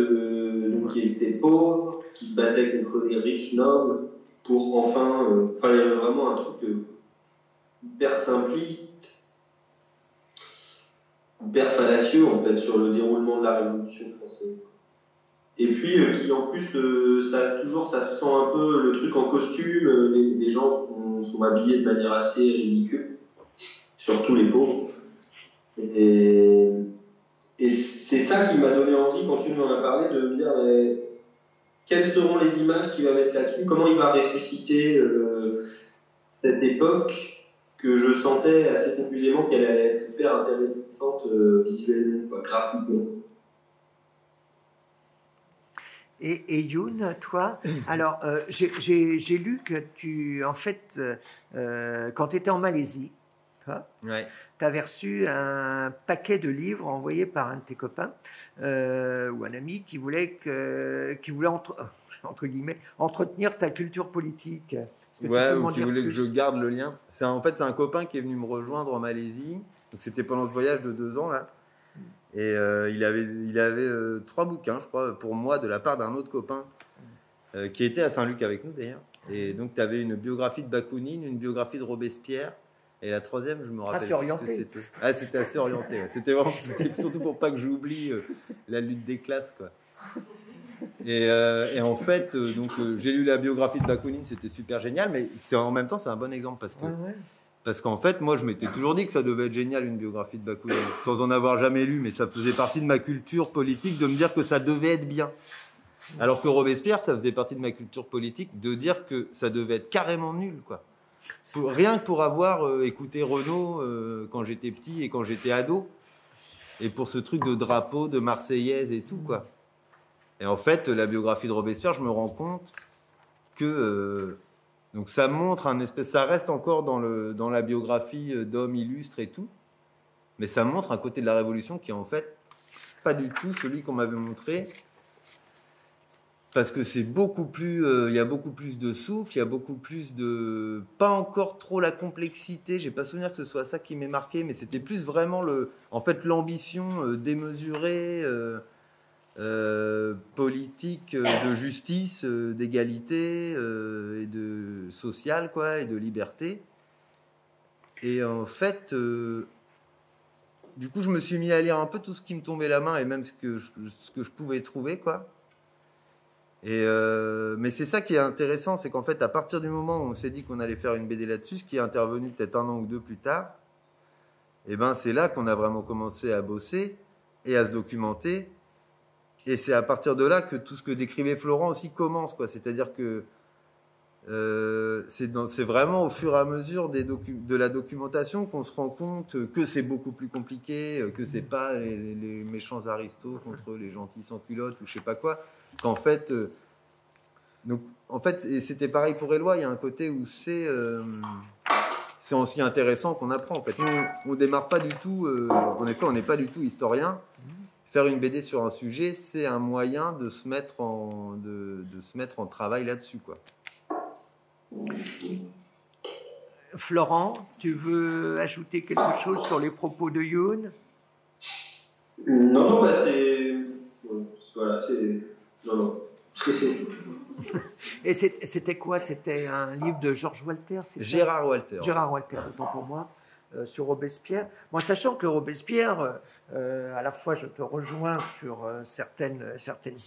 qui étaient pauvres, qui se battaient contre les riches nobles pour enfin... il y avait vraiment un truc hyper simpliste, hyper fallacieux, en fait, sur le déroulement de la Révolution française. Et puis, qui en plus, ça sent un peu le truc en costume, les gens sont habillés de manière assez ridicule, surtout les pauvres. Et c'est ça qui m'a donné envie, quand tu m'en as parlé, de me dire quelles seront les images qu'il va mettre là-dessus, comment il va ressusciter cette époque que je sentais assez confusément qu'elle allait être hyper intéressante visuellement, graphiquement. Et Youn, toi, alors j'ai lu que tu, en fait, quand tu étais en Malaisie, ouais. tu avais reçu un paquet de livres envoyés par un de tes copains ou un ami qui voulait entre guillemets entretenir ta culture politique. Ouais, ou qui voulait que je garde le lien. C'est un copain qui est venu me rejoindre en Malaisie. Donc c'était pendant ce voyage de 2 ans là. Et il avait 3 bouquins, je crois, pour moi, de la part d'un autre copain qui était à Saint-Luc avec nous d'ailleurs. Et donc, tu avais une biographie de Bakounine, une biographie de Robespierre, et la troisième, je me rappelle assez orienté. Ce que c'était. Ah, c'était assez orienté. Ouais. C'était surtout pour pas que j'oublie la lutte des classes, quoi. Et en fait, j'ai lu la biographie de Bakounine, c'était super génial, mais en même temps, c'est un bon exemple parce que. Ouais. Parce qu'en fait, moi, je m'étais toujours dit que ça devait être génial, une biographie de Bakounine, sans en avoir jamais lu, mais ça faisait partie de ma culture politique de me dire que ça devait être bien. Alors que Robespierre, ça faisait partie de ma culture politique de dire que ça devait être carrément nul, quoi. Rien que pour avoir écouté Renaud quand j'étais petit et quand j'étais ado, et pour ce truc de drapeau, de Marseillaise et tout, quoi. Et en fait, la biographie de Robespierre, je me rends compte que donc ça montre ça reste encore dans la biographie d'hommes illustres et tout, mais ça montre un côté de la Révolution qui est en fait pas du tout celui qu'on m'avait montré, parce que c'est beaucoup plus, il y a beaucoup plus de souffle, il y a beaucoup plus de, pas encore trop la complexité. J'ai pas souvenir que ce soit ça qui m'ait marqué, mais c'était plus vraiment l'ambition démesurée. Politique de justice, d'égalité et de sociale, quoi, et de liberté. Et en fait, du coup, je me suis mis à lire un peu tout ce qui me tombait la main et même ce que je pouvais trouver, quoi. Et mais c'est ça qui est intéressant, c'est qu'en fait, à partir du moment où on s'est dit qu'on allait faire une BD là-dessus, ce qui est intervenu peut-être 1 an ou 2 plus tard, et ben c'est là qu'on a vraiment commencé à bosser et à se documenter. Et c'est à partir de là que tout ce que décrivait Florent aussi commence, quoi. C'est-à-dire que c'est vraiment au fur et à mesure de la documentation qu'on se rend compte que c'est beaucoup plus compliqué, que c'est pas les méchants aristos contre les gentils sans culottes ou je sais pas quoi. Qu'en fait, donc en fait, et c'était pareil pour Éloi. Il y a un côté où c'est aussi intéressant qu'on apprend. En fait, on démarre pas du tout. En effet, on n'est pas du tout historien. Faire une BD sur un sujet, c'est un moyen de se mettre en travail là-dessus, quoi. Florent, tu veux ajouter quelque chose sur les propos de Youn? Non, bah c'est... Voilà, c'est... Non. Et c'était quoi? C'était un livre de George Walter, c'est ça? Gérard Walter. Gérard Walter, autant pour moi, sur Robespierre. Moi, sachant que Robespierre... à la fois, je te rejoins sur certaines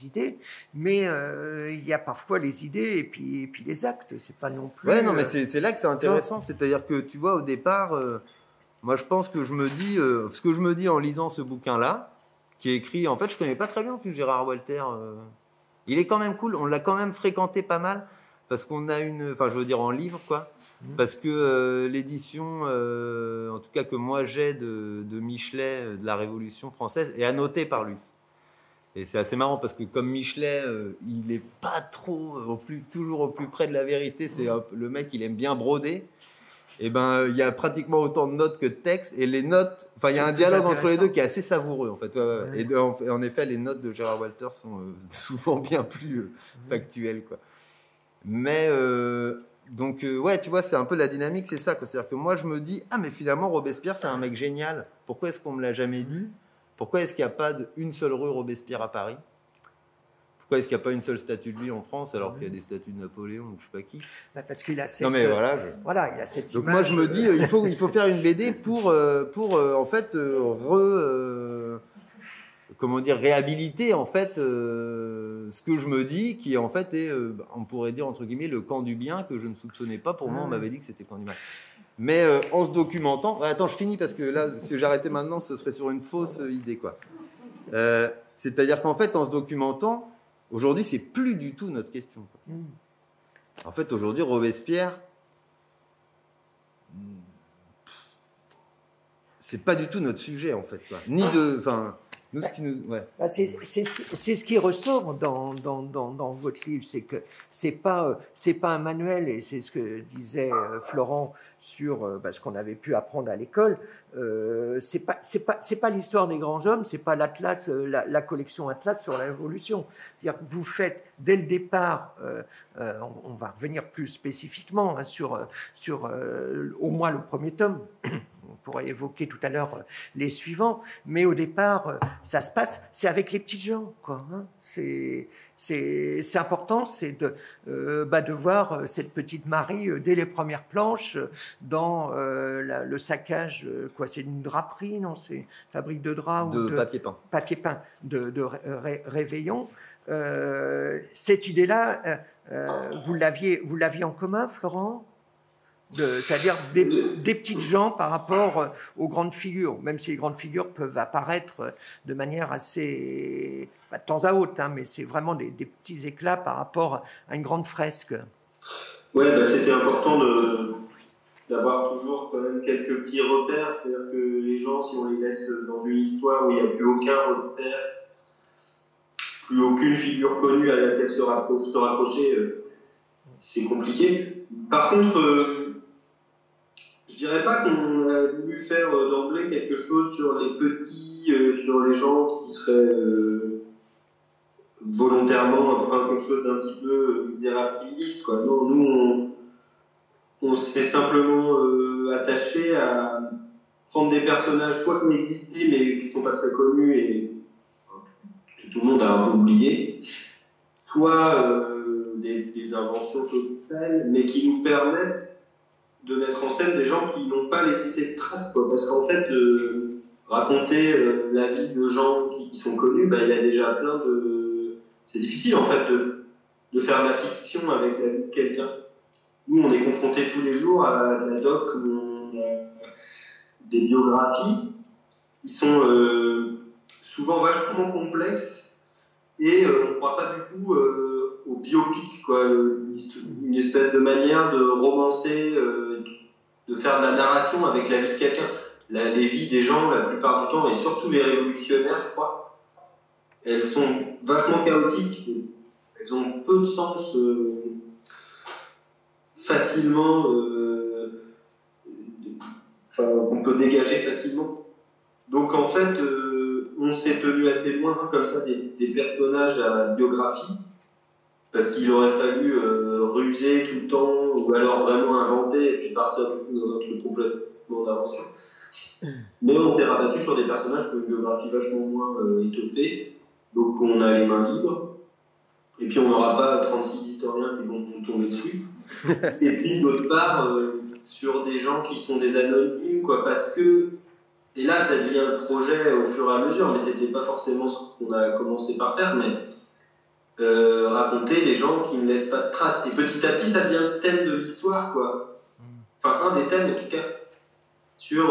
idées, mais il y a parfois les idées et puis les actes. C'est pas non plus. Ouais, non, mais c'est là que c'est intéressant. C'est-à-dire que tu vois, au départ, moi, je pense que je me dis, ce que je me dis en lisant ce bouquin-là, qui est écrit. En fait, je connais pas très bien en plus Gérard Walter. Il est quand même cool. On l'a quand même fréquenté pas mal parce qu'on a enfin, je veux dire en livre, quoi. Parce que l'édition, en tout cas que moi j'ai de Michelet, de la Révolution française, est annotée par lui. Et c'est assez marrant parce que comme Michelet, il est pas trop toujours au plus près de la vérité. C'est le mec, il aime bien broder. Et ben, il y a pratiquement autant de notes que de textes. Et les notes, enfin, il y a un dialogue entre les deux qui est assez savoureux, en fait. Ouais. Et en effet, les notes de Gérard Walter sont souvent bien plus factuelles, quoi. Mais donc, ouais, tu vois, c'est un peu la dynamique, c'est ça, quoi. C'est-à-dire que moi, je me dis, ah, mais finalement, Robespierre, c'est un mec génial. Pourquoi est-ce qu'on me l'a jamais dit? Pourquoi est-ce qu'il n'y a pas une seule rue Robespierre à Paris? Pourquoi est-ce qu'il n'y a pas une seule statue de lui en France alors qu'il y a des statues de Napoléon ou je sais pas qui? Parce qu'il a cette... Non mais voilà. Voilà, il a cette donc image... moi je me dis, il faut faire une BD pour en fait comment dire, réhabiliter en fait ce que je me dis qui en fait est, on pourrait dire entre guillemets, le camp du bien que je ne soupçonnais pas. Pour moi, on m'avait dit que c'était le camp du mal. Mais en se documentant... Attends, je finis parce que là, si j'arrêtais maintenant, ce serait sur une fausse idée, quoi. C'est-à-dire qu'en fait, en se documentant, aujourd'hui, c'est plus du tout notre question, quoi. En fait, aujourd'hui, Robespierre, c'est pas du tout notre sujet, en fait, quoi. Ni de... Enfin... Nous, ce qui nous... ouais. C'est ce qui ressort dans votre livre, c'est que c'est pas un manuel, et c'est ce que disait Florent sur ce qu'on avait pu apprendre à l'école. C'est pas l'histoire des grands hommes, c'est pas l'Atlas, la collection Atlas sur la Révolution. C'est-à-dire que vous faites dès le départ, on va revenir plus spécifiquement sur au moins le premier tome. On pourrait évoquer tout à l'heure les suivants, mais au départ, ça se passe, c'est avec les petites gens, quoi. Hein. C'est important, c'est de voir cette petite Marie dès les premières planches dans le saccage, quoi, c'est une draperie, non, c'est fabrique de draps de ou de papier peint. Papier peint de Réveillon. Cette idée-là, vous l'aviez en commun, Florent? C'est-à-dire des petites gens par rapport aux grandes figures, même si les grandes figures peuvent apparaître de manière assez, pas de temps à autre, hein, mais c'est vraiment des petits éclats par rapport à une grande fresque. Ouais, bah, c'était important d'avoir toujours quand même quelques petits repères, c'est-à-dire que les gens, si on les laisse dans une histoire où il n'y a plus aucun repère, plus aucune figure connue à laquelle se raccrocher, c'est compliqué. Par contre, je dirais pas qu'on a voulu faire d'emblée quelque chose sur les petits, sur les gens qui seraient volontairement enfin quelque chose d'un petit peu misérabiliste, quoi. Non, nous on s'est simplement attaché à prendre des personnages soit qui existaient mais qui ne sont pas très connus et que tout le monde a un peu oublié, soit des inventions totales mais qui nous permettent de mettre en scène des gens qui n'ont pas laissé de traces, quoi. Parce qu'en fait, raconter la vie de gens qui sont connus, il y a déjà plein de... C'est difficile en fait de faire de la fiction avec la vie de quelqu'un. Nous, on est confrontés tous les jours à la doc, des biographies qui sont souvent vachement complexes et on ne croit pas du tout au biopic, quoi, une espèce de manière de romancer, de faire de la narration avec la vie de quelqu'un. Les vies des gens, la plupart du temps, et surtout les révolutionnaires, je crois, elles sont vachement chaotiques. Elles ont peu de sens facilement, qu'on peut dégager facilement. Donc en fait, on s'est tenu assez loin comme ça des personnages à biographie, parce qu'il aurait fallu ruser tout le temps, ou alors vraiment inventer, et puis partir dans un truc complètement d'invention. Mais on s'est rabattu sur des personnages qui ont une biographie vachement moins étoffée, donc on a les mains libres, et puis on n'aura pas 36 historiens qui vont nous tomber dessus. Et puis d'autre part, sur des gens qui sont des anonymes, quoi, parce que, et là ça devient le projet au fur et à mesure, mais c'était pas forcément ce qu'on a commencé par faire, mais raconter des gens qui ne laissent pas de traces. Et petit à petit, ça devient le thème de l'histoire, quoi. Enfin, un des thèmes, en tout cas, sur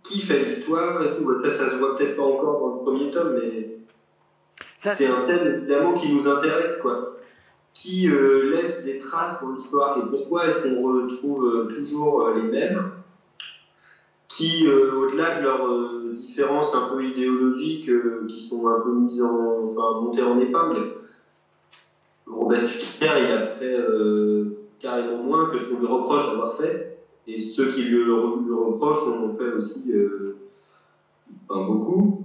qui fait l'histoire et tout. Ça se voit peut-être pas encore dans le premier tome, mais c'est un thème, évidemment, qui nous intéresse, quoi. Qui laisse des traces dans l'histoire. Et pourquoi est-ce qu'on retrouve toujours les mêmes qui, au-delà de leurs différences un peu idéologiques, qui sont un peu montées en épingle, Robespierre, il a fait carrément moins que ce qu'on lui reproche d'avoir fait, et ceux qui lui reprochent en ont fait aussi beaucoup,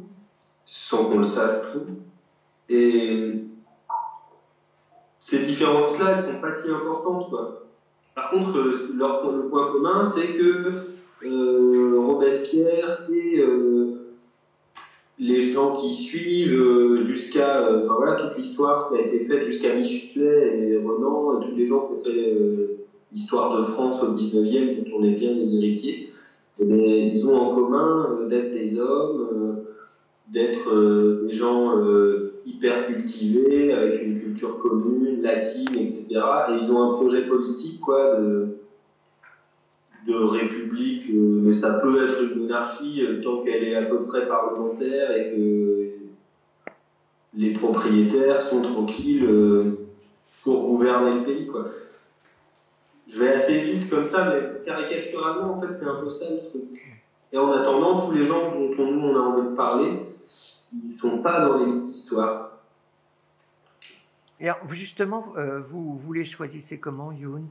sans qu'on le sache trop. Et ces différences-là, elles sont pas si importantes, quoi. Par contre, le point commun, c'est que Robespierre et les gens qui suivent jusqu'à toute l'histoire qui a été faite jusqu'à Michelet et Renan, et tous les gens qui ont fait l'histoire de France au 19e, dont on est bien les héritiers, ils ont en commun d'être des hommes, d'être des gens hyper cultivés, avec une culture commune, latine, etc. Et ils ont un projet politique, quoi, de république, mais ça peut être une monarchie tant qu'elle est à peu près parlementaire et que les propriétaires sont tranquilles pour gouverner le pays, quoi. Je vais assez vite comme ça, mais caricaturalement, en fait, c'est un peu ça le truc. Et en attendant, tous les gens dont nous on a envie de parler, ils sont pas dans les histoires. Et alors, justement, vous les choisissez comment, Youn,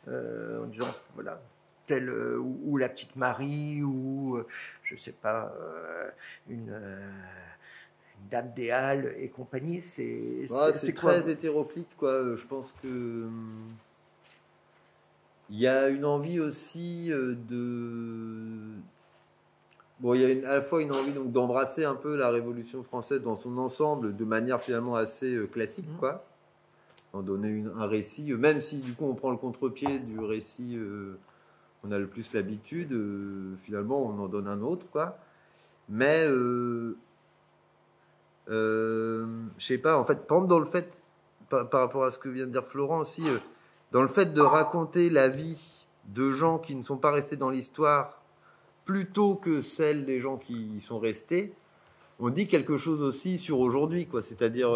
en disant, voilà, telle, ou la petite Marie, ou, je sais pas, une Dame des Halles et compagnie, c'est très hétéroclite, quoi. Je pense que il y a une envie aussi Bon, il y a à la fois une envie donc d'embrasser un peu la Révolution française dans son ensemble de manière finalement assez classique, quoi. En donner un récit, même si du coup on prend le contre-pied du récit, on a le plus l'habitude, finalement on en donne un autre, quoi. Mais je sais pas, en fait, par exemple dans le fait, par rapport à ce que vient de dire Florent aussi, dans le fait de raconter la vie de gens qui ne sont pas restés dans l'histoire plutôt que celle des gens qui y sont restés, on dit quelque chose aussi sur aujourd'hui, quoi. C'est-à-dire,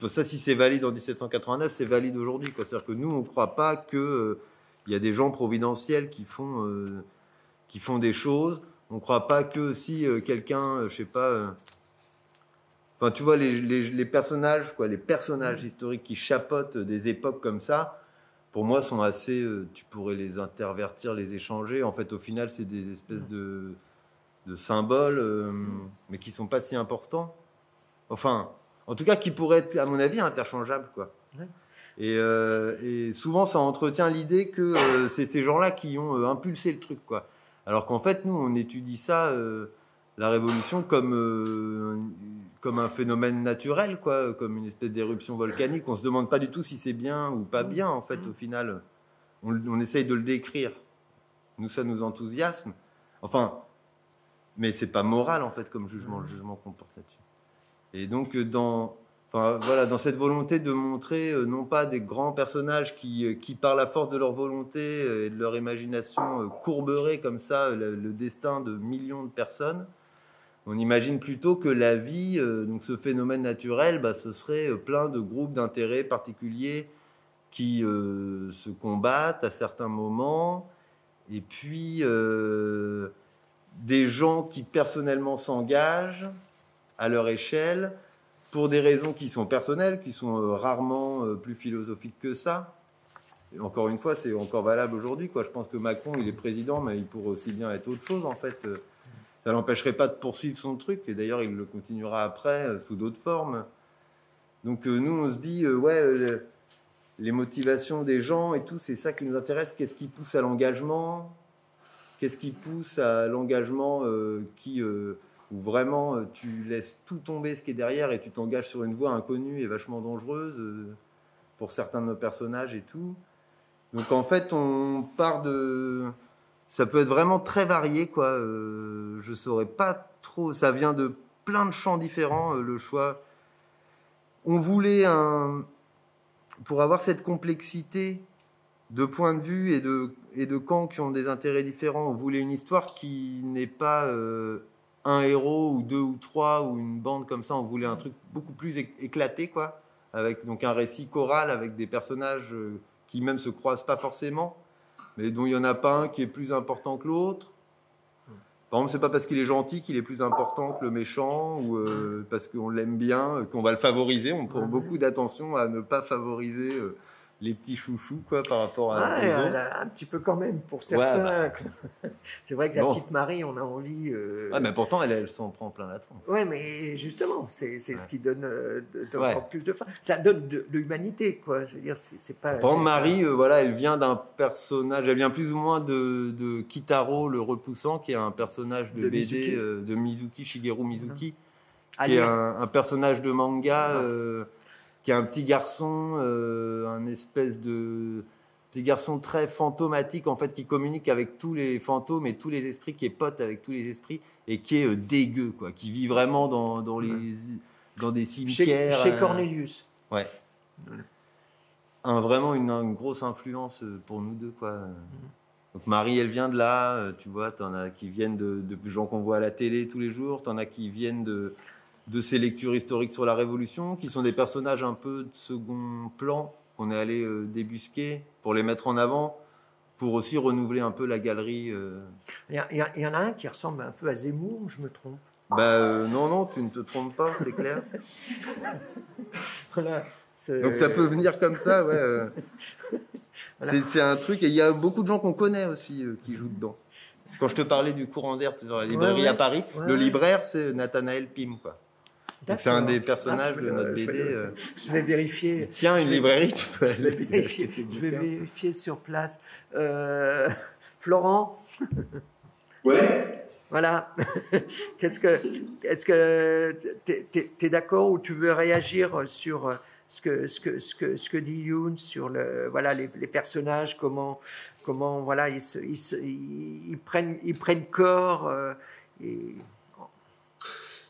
ça, si c'est valide en 1789, c'est valide aujourd'hui, quoi. C'est-à-dire que nous, on ne croit pas que il y a des gens providentiels qui font des choses. On ne croit pas que si quelqu'un, je sais pas, enfin, tu vois, les personnages, quoi, les personnages historiques qui chapeautent des époques comme ça, pour moi, sont assez. Tu pourrais les intervertir, les échanger. En fait, au final, c'est des espèces de symboles, mais qui sont pas si importants. Enfin, en tout cas, qui pourraient être, à mon avis, interchangeables, quoi. Ouais. Et souvent, ça entretient l'idée que c'est ces gens-là qui ont impulsé le truc, quoi. Alors qu'en fait, nous, on étudie ça, la Révolution, comme un phénomène naturel, quoi, comme une espèce d'éruption volcanique. On se demande pas du tout si c'est bien ou pas bien, en fait, au final. On essaye de le décrire. Nous, ça nous enthousiasme. Enfin, mais c'est pas moral, en fait, comme jugement. Le jugement qu'on porte là-dessus. Et donc, dans cette volonté de montrer non pas des grands personnages qui par la force de leur volonté et de leur imagination courberaient comme ça le destin de millions de personnes, on imagine plutôt que la vie, donc ce phénomène naturel, ce serait plein de groupes d'intérêts particuliers qui se combattent à certains moments, et puis des gens qui personnellement s'engagent à leur échelle, pour des raisons qui sont personnelles, qui sont rarement plus philosophiques que ça. Et encore une fois, c'est encore valable aujourd'hui, quoi. Je pense que Macron, il est président, mais il pourrait aussi bien être autre chose, en fait. Ça l'empêcherait pas de poursuivre son truc, et d'ailleurs, il le continuera après, sous d'autres formes. Donc, nous, on se dit, les motivations des gens et tout, c'est ça qui nous intéresse. Qu'est-ce qui pousse à l'engagement ? Qu'est-ce qui pousse à l'engagement où vraiment tu laisses tout tomber ce qui est derrière et tu t'engages sur une voie inconnue et vachement dangereuse pour certains de nos personnages et tout. Donc en fait, on part de... Ça peut être vraiment très varié, quoi. Je saurais pas trop... Ça vient de plein de champs différents, le choix. On voulait pour avoir cette complexité de points de vue et de camps qui ont des intérêts différents, on voulait une histoire qui n'est pas... un héros ou deux ou trois ou une bande comme ça, on voulait un truc beaucoup plus éclaté, quoi, avec donc un récit choral avec des personnages qui même se croisent pas forcément, mais dont il y en a pas un qui est plus important que l'autre. Par exemple, c'est pas parce qu'il est gentil qu'il est plus important que le méchant, ou parce qu'on l'aime bien qu'on va le favoriser. On prend beaucoup d'attention à ne pas favoriser les petits chouchous, quoi, par rapport à les autres. Un petit peu quand même, pour certains. Ouais, c'est vrai que la petite Marie, on a envie... mais pourtant, elle s'en prend plein la tronche. Ouais, mais justement, c'est ce qui donne encore plus de fin. Ça donne de l'humanité, quoi. Je veux dire, c'est pas... Par exemple, Marie, elle vient d'un personnage... Elle vient plus ou moins de Kitaro, le repoussant, qui est un personnage de BD de Mizuki, Shigeru Mizuki, qui est un personnage de manga... qui est un petit garçon, un espèce de petit garçon très fantomatique, en fait, qui communique avec tous les fantômes et tous les esprits, qui est pote avec tous les esprits, et qui est dégueu, quoi, qui vit vraiment dans des cimetières. Chez Cornelius. Ouais. Vraiment une grosse influence pour nous deux, quoi. Donc Marie, elle vient de là, tu vois, t'en as qui viennent de gens qu'on voit à la télé tous les jours, t'en as qui viennent de ces lectures historiques sur la Révolution, qui sont des personnages un peu de second plan, qu'on est allé débusquer pour les mettre en avant, pour aussi renouveler un peu la galerie. Il y en a un qui ressemble un peu à Zemmour, je me trompe? Non, tu ne te trompes pas, c'est clair. Voilà, donc ça peut venir comme ça, ouais. Voilà. C'est un truc, et il y a beaucoup de gens qu'on connaît aussi qui jouent dedans. Quand je te parlais du courant d'air dans la librairie à Paris, le libraire, c'est Nathanaël Pym, quoi. Donc c'est un des personnages de notre BD. Je vais vérifier. Tiens, une librairie, tu peux aller. Je vais vérifier sur place. Florent? Ouais. Voilà. Est-ce que t'es d'accord ou tu veux réagir sur ce que dit Youn sur les personnages, comment voilà ils prennent corps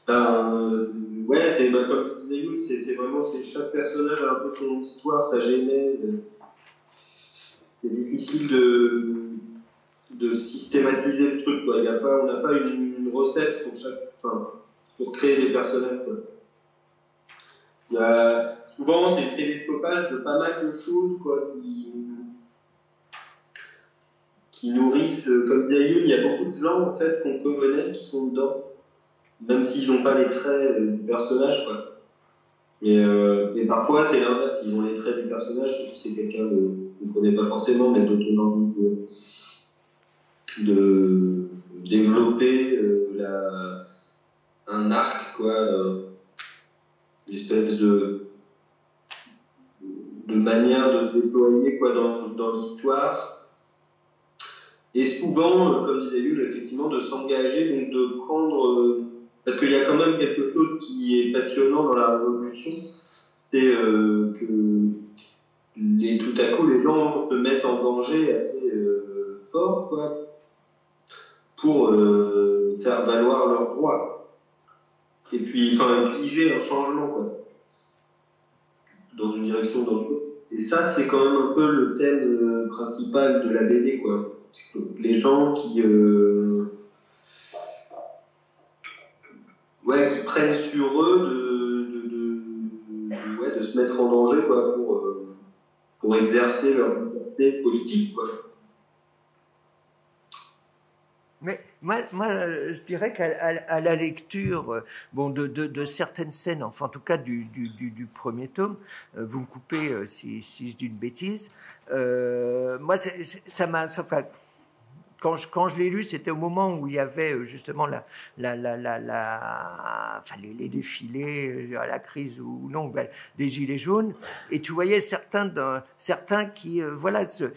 ouais, c'est comme tu disais, c'est vraiment chaque personnage a un peu son histoire, sa genèse. c'est difficile de systématiser le truc, quoi. On n'a pas une recette pour créer des personnages, quoi. Souvent, c'est le télescopage de pas mal de choses, quoi, qui nourrissent, comme disait Youn, il y a beaucoup de gens, en fait, qu'on connaît, qui sont dedans, même s'ils n'ont pas les traits du personnage, quoi. Et parfois, c'est l'inverse, ils ont les traits du personnage, sauf que c'est quelqu'un qu'on ne connaît pas forcément, mais dont on a envie de développer un arc, quoi, une espèce de manière de se déployer, quoi, dans l'histoire. Et souvent, comme disait Yul, effectivement, de s'engager, donc de prendre... parce qu'il y a quand même quelque chose qui est passionnant dans la Révolution, c'est que tout à coup, les gens se mettent en danger assez fort, quoi, pour faire valoir leurs droits. Et puis, exiger un changement, quoi, dans une direction ou dans une autre. Et ça, c'est quand même un peu le thème principal de la BD, quoi. Les gens qui prennent sur eux de se mettre en danger, quoi, pour exercer leur liberté politique, quoi. Mais moi, je dirais qu'à la lecture de certaines scènes, enfin en tout cas du premier tome, vous me coupez si je dis une bêtise, moi ça m'a... Quand je l'ai lu, c'était au moment où il y avait justement les défilés à la crise ou non, des gilets jaunes, et tu voyais certains qui se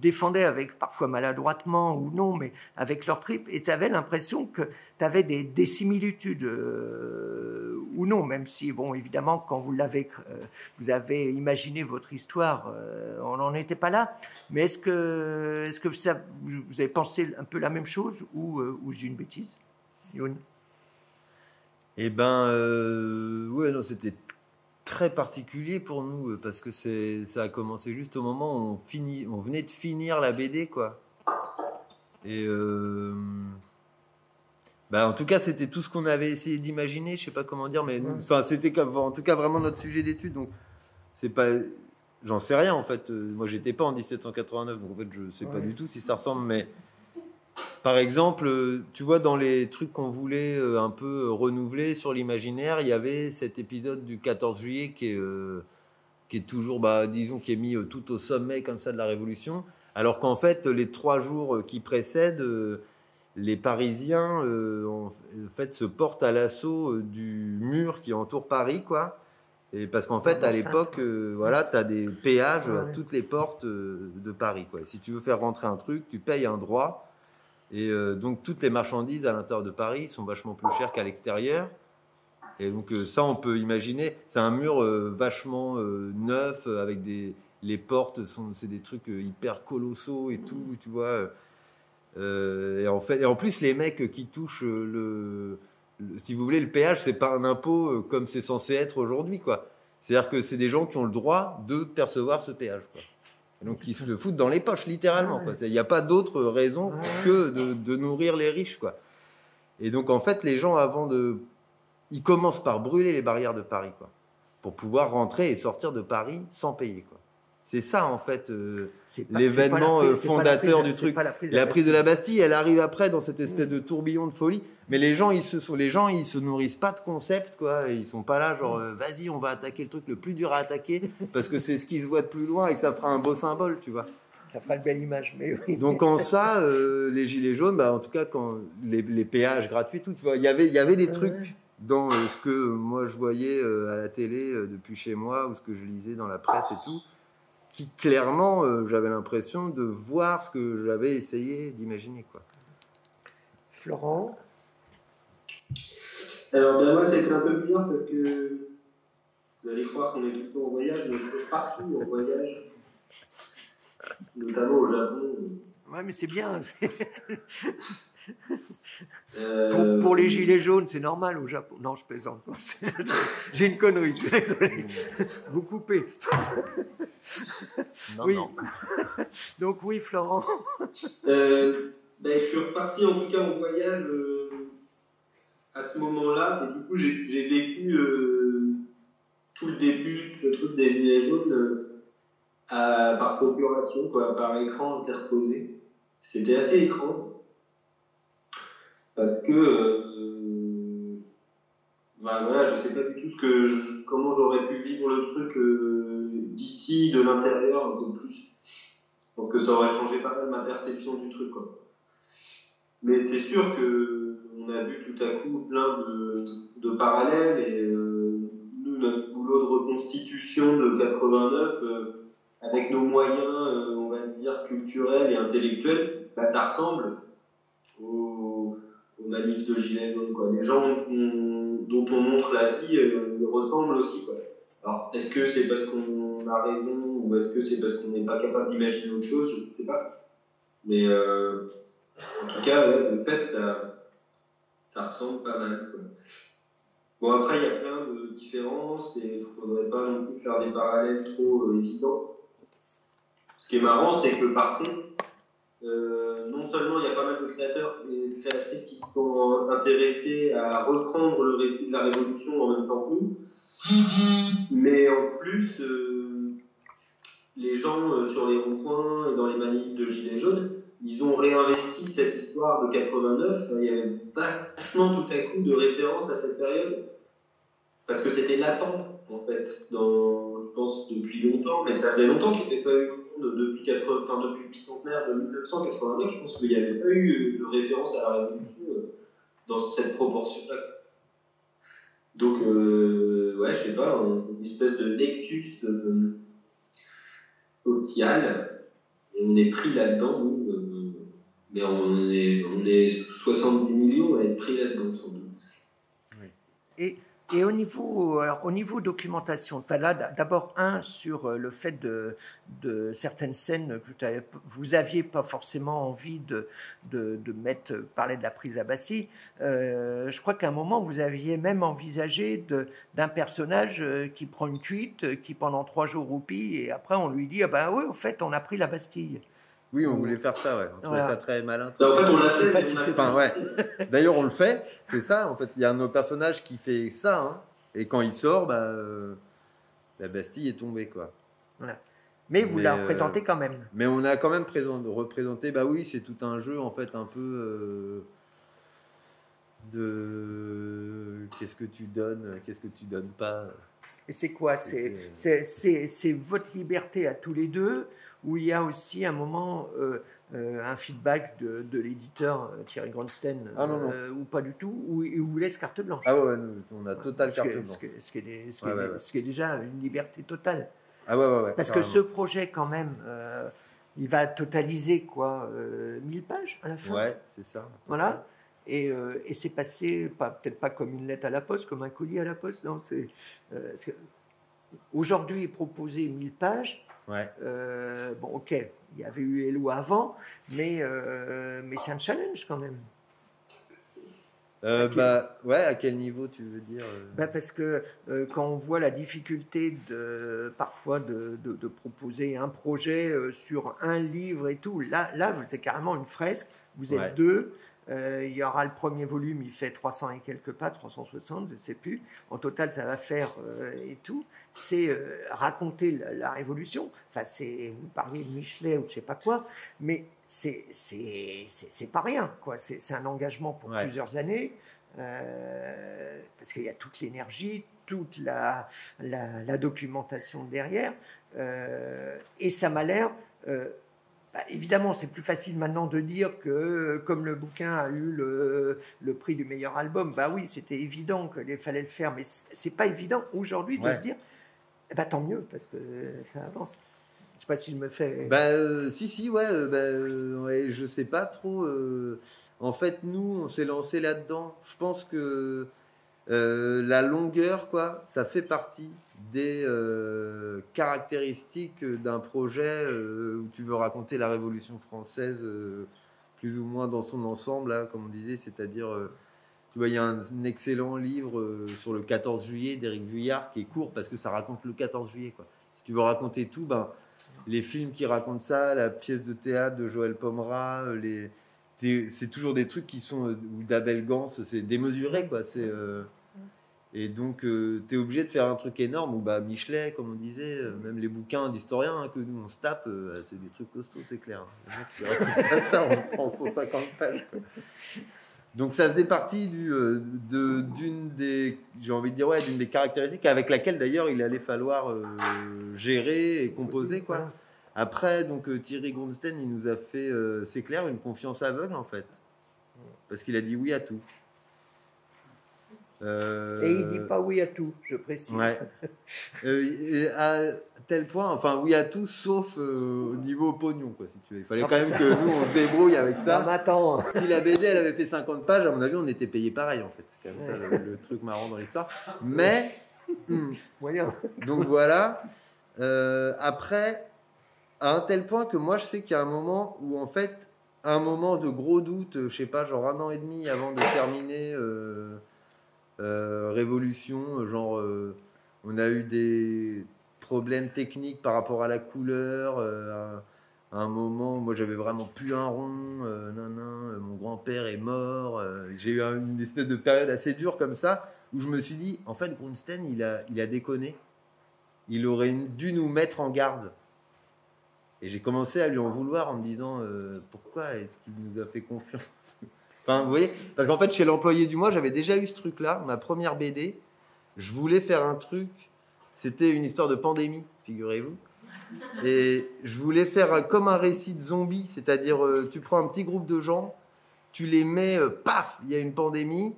défendaient avec parfois maladroitement ou non, mais avec leur tripes, et tu avais l'impression que tu avais des similitudes ou non, même si bon évidemment quand vous avez imaginé votre histoire, on n'en était pas là, mais est-ce que ça, vous avez pensé un peu la même chose ou j'ai une bêtise, Youn? Eh ben, ouais, non, c'était très particulier pour nous parce que ça a commencé juste au moment où on venait de finir la BD, quoi. Et en tout cas, c'était tout ce qu'on avait essayé d'imaginer. Je sais pas comment dire, mais c'était en tout cas vraiment notre sujet d'étude. Donc, c'est pas, j'en sais rien en fait. Moi, j'étais pas en 1789, donc en fait, je sais pas du tout si ça ressemble. Mais par exemple, tu vois, dans les trucs qu'on voulait un peu renouveler sur l'imaginaire, il y avait cet épisode du 14 juillet qui est toujours, disons, qui est mis tout au sommet comme ça de la Révolution, alors qu'en fait, les 3 jours qui précèdent, les Parisiens en fait se portent à l'assaut du mur qui entoure Paris, quoi. Et parce qu'en fait, à l'époque, tu as des péages à toutes les portes de Paris, quoi. Et si tu veux faire rentrer un truc, tu payes un droit. Et donc, toutes les marchandises à l'intérieur de Paris sont vachement plus chères qu'à l'extérieur. Et donc, ça, on peut imaginer. C'est un mur vachement neuf, avec les portes, c'est des trucs hyper colossaux et tout, tu vois. Et en plus, les mecs qui touchent si vous voulez, le péage, c'est pas un impôt comme c'est censé être aujourd'hui, quoi. C'est-à-dire que c'est des gens qui ont le droit de percevoir ce péage, quoi. Et donc, ils se le foutent dans les poches, littéralement, quoi. Il n'y a pas d'autre raison que de nourrir les riches, quoi. Et donc, en fait, les gens, ils commencent par brûler les barrières de Paris, quoi, pour pouvoir rentrer et sortir de Paris sans payer, quoi. C'est ça, en fait, l'événement fondateur du truc. La prise de la Bastille, elle arrive après dans cette espèce de tourbillon de folie. Mais les gens, ils se nourrissent pas de concepts, quoi. Ils sont pas là, genre, vas-y, on va attaquer le truc le plus dur à attaquer, parce que c'est ce qui se voit de plus loin et que ça fera un beau symbole, tu vois. Ça fera une belle image, mais oui. Donc, en ça, les gilets jaunes, en tout cas, quand les péages gratuits, tout, tu vois, il y avait des trucs dans ce que moi je voyais à la télé depuis chez moi, ou ce que je lisais dans la presse et tout, qui clairement, j'avais l'impression de voir ce que j'avais essayé d'imaginer, quoi. Florent? Alors, moi, ça a été un peu bizarre parce que vous allez croire qu'on est tout le temps en voyage, mais je suis partout en voyage, notamment au Japon. Ouais, mais c'est bien. Pour les gilets jaunes, c'est normal au Japon. Non, je plaisante. J'ai une connerie, je suis désolé. Vous coupez. Non, Oui. non. Donc oui, Florent. Je suis reparti en tout cas en voyage à ce moment-là, et du coup j'ai vécu tout le début de ce truc des gilets jaunes par procuration, quoi, par écran interposé. C'était assez étrange parce que voilà, je sais pas du tout comment j'aurais pu vivre le truc d'ici, de l'intérieur un peu plus. Je pense que ça aurait changé pas mal ma perception du truc, quoi. Mais c'est sûr que on a vu tout à coup plein de parallèles et nous, notre boulot de reconstitution de 89, avec nos moyens, on va dire, culturels et intellectuels, bah, ça ressemble aux manifs de Gilets jaunes, quoi. Les gens dont on montre la vie ils ressemblent aussi, quoi. Alors, est-ce que c'est parce qu'on a raison ou est-ce que c'est parce qu'on n'est pas capable d'imaginer autre chose? Je ne sais pas. Mais en tout cas, ouais, le fait, ça ressemble pas mal, quoi. Bon, après, il y a plein de différences et il ne faudrait pas non plus faire des parallèles trop évidents. Ce qui est marrant, c'est que par contre, non seulement il y a pas mal de créateurs et de créatrices qui se sont intéressés à reprendre le récit de la Révolution en même temps que nous, mais en plus, les gens sur les ronds-points et dans les manifs de Gilets jaunes, ils ont réinvesti cette histoire de 89. Il y avait vachement tout à coup de références à cette période, parce que c'était latent, en fait, je pense depuis longtemps, mais ça faisait longtemps qu'il n'y avait pas eu, depuis le bicentenaire de 1989, je pense qu'il n'y avait pas eu de référence à la Révolution dans cette proportion-là. Donc, ouais, je sais pas, une espèce de nectus social, et on est pris là-dedans, nous, mais on est 70 millions à être pris là-dedans, sans doute. Oui. Et au niveau documentation, là, d'abord sur le fait de certaines scènes que vous aviez pas forcément envie de parler de la prise à Bastille. Je crois qu'à un moment vous aviez même envisagé d'un personnage qui prend une cuite, qui pendant 3 jours roupille et après on lui dit ah bah oui, en fait on a pris la Bastille. Oui, on voulait faire ça, ouais. On trouvait ça très malin. En fait, on l'a fait. Pas si ouais. D'ailleurs, on le fait. C'est ça. En fait, il y a un de nos personnages qui fait ça, hein. Et quand il sort, la Bastille est tombée, quoi. Voilà. Mais vous la représentez quand même. Mais on a quand même représenté. Bah oui, c'est tout un jeu en fait, un peu de qu'est-ce que tu donnes, qu'est-ce que tu donnes pas. Et c'est quoi? C'est votre liberté à tous les deux, où il y a aussi un moment un feedback de l'éditeur Thierry Grandstein, ou pas du tout, où il vous laisse carte blanche. Ah ouais, on a total carte blanche. Ce qui est déjà une liberté totale. Ah ouais. Parce que ce projet, quand même, il va totaliser quoi, 1000 pages à la fin. Ouais, c'est ça. Voilà. Et c'est passé, peut-être pas comme une lettre à la poste, comme un colis à la poste. Non, aujourd'hui, il est proposé 1000 pages. Ouais. Bon, ok, il y avait eu Hello avant, mais c'est un challenge quand même. À quel niveau tu veux dire Parce que quand on voit la difficulté parfois de proposer un projet sur un livre et tout, là c'est carrément une fresque, vous êtes deux. Il y aura le premier volume, il fait 300 et quelques pages, 360, je ne sais plus. En total, ça va faire et tout. C'est raconter la Révolution. Enfin, vous parliez de Michelet ou je ne sais pas quoi, mais c'est pas rien, quoi. C'est un engagement pour plusieurs années, parce qu'il y a toute l'énergie, toute la documentation derrière, et ça m'a l'air... évidemment, c'est plus facile maintenant de dire que, comme le bouquin a eu le prix du meilleur album, bah oui, c'était évident qu'il fallait le faire, mais c'est pas évident aujourd'hui de se dire, tant mieux, parce que ça avance. Je sais pas si je me fais... je sais pas trop. En fait, nous, on s'est lancé là-dedans. Je pense que la longueur, quoi, ça fait partie des caractéristiques d'un projet où tu veux raconter la Révolution française plus ou moins dans son ensemble, là, comme on disait, c'est-à-dire, tu vois, il y a un excellent livre sur le 14 juillet d'Éric Vuillard qui est court parce que ça raconte le 14 juillet, quoi. Si tu veux raconter tout, ben, les films qui racontent ça, la pièce de théâtre de Joël Pomera, c'est toujours des trucs qui sont, ou d'Abel Gans, c'est démesuré, quoi. Et donc, tu es obligé de faire un truc énorme, ou bah, Michelet, comme on disait, même les bouquins d'historiens hein, que nous on se tape, c'est des trucs costauds, c'est clair. Les mecs qui racontent pas ça, on prend 150 pages. Quoi. Donc, ça faisait partie d'une des, j'ai envie de dire, ouais, d'une des caractéristiques avec laquelle d'ailleurs il allait falloir gérer et composer, quoi. Après, donc Thierry Gournstein, il nous a fait, c'est clair, une confiance aveugle en fait, parce qu'il a dit oui à tout. Et il dit pas oui à tout, je précise. Ouais. À tel point, enfin oui à tout, sauf au niveau pognon, quoi, si tu veux. Il fallait quand même que nous on se débrouille avec ça. Non, attends. Si la BD elle avait fait 50 pages, à mon avis, on était payé pareil en fait. C'est quand même ça le truc marrant dans l'histoire. Mais Moyen. donc voilà. Après, à un tel point que moi je sais qu'il y a un moment où en fait, un moment de gros doute, je sais pas, genre 1 an et demi avant de terminer. Révolution, genre on a eu des problèmes techniques par rapport à la couleur, à un moment moi j'avais vraiment plus un rond, mon grand-père est mort, j'ai eu une espèce de période assez dure comme ça où je me suis dit en fait Gournstein il a déconné, il aurait dû nous mettre en garde et j'ai commencé à lui en vouloir en me disant pourquoi est-ce qu'il nous a fait confiance. Enfin, vous voyez, parce qu'en fait, chez l'employé du mois, j'avais déjà eu ce truc-là, ma première BD. Je voulais faire un truc, c'était une histoire de pandémie, figurez-vous. Et je voulais faire comme un récit de zombies, c'est-à-dire, tu prends un petit groupe de gens, tu les mets, paf, il y a une pandémie,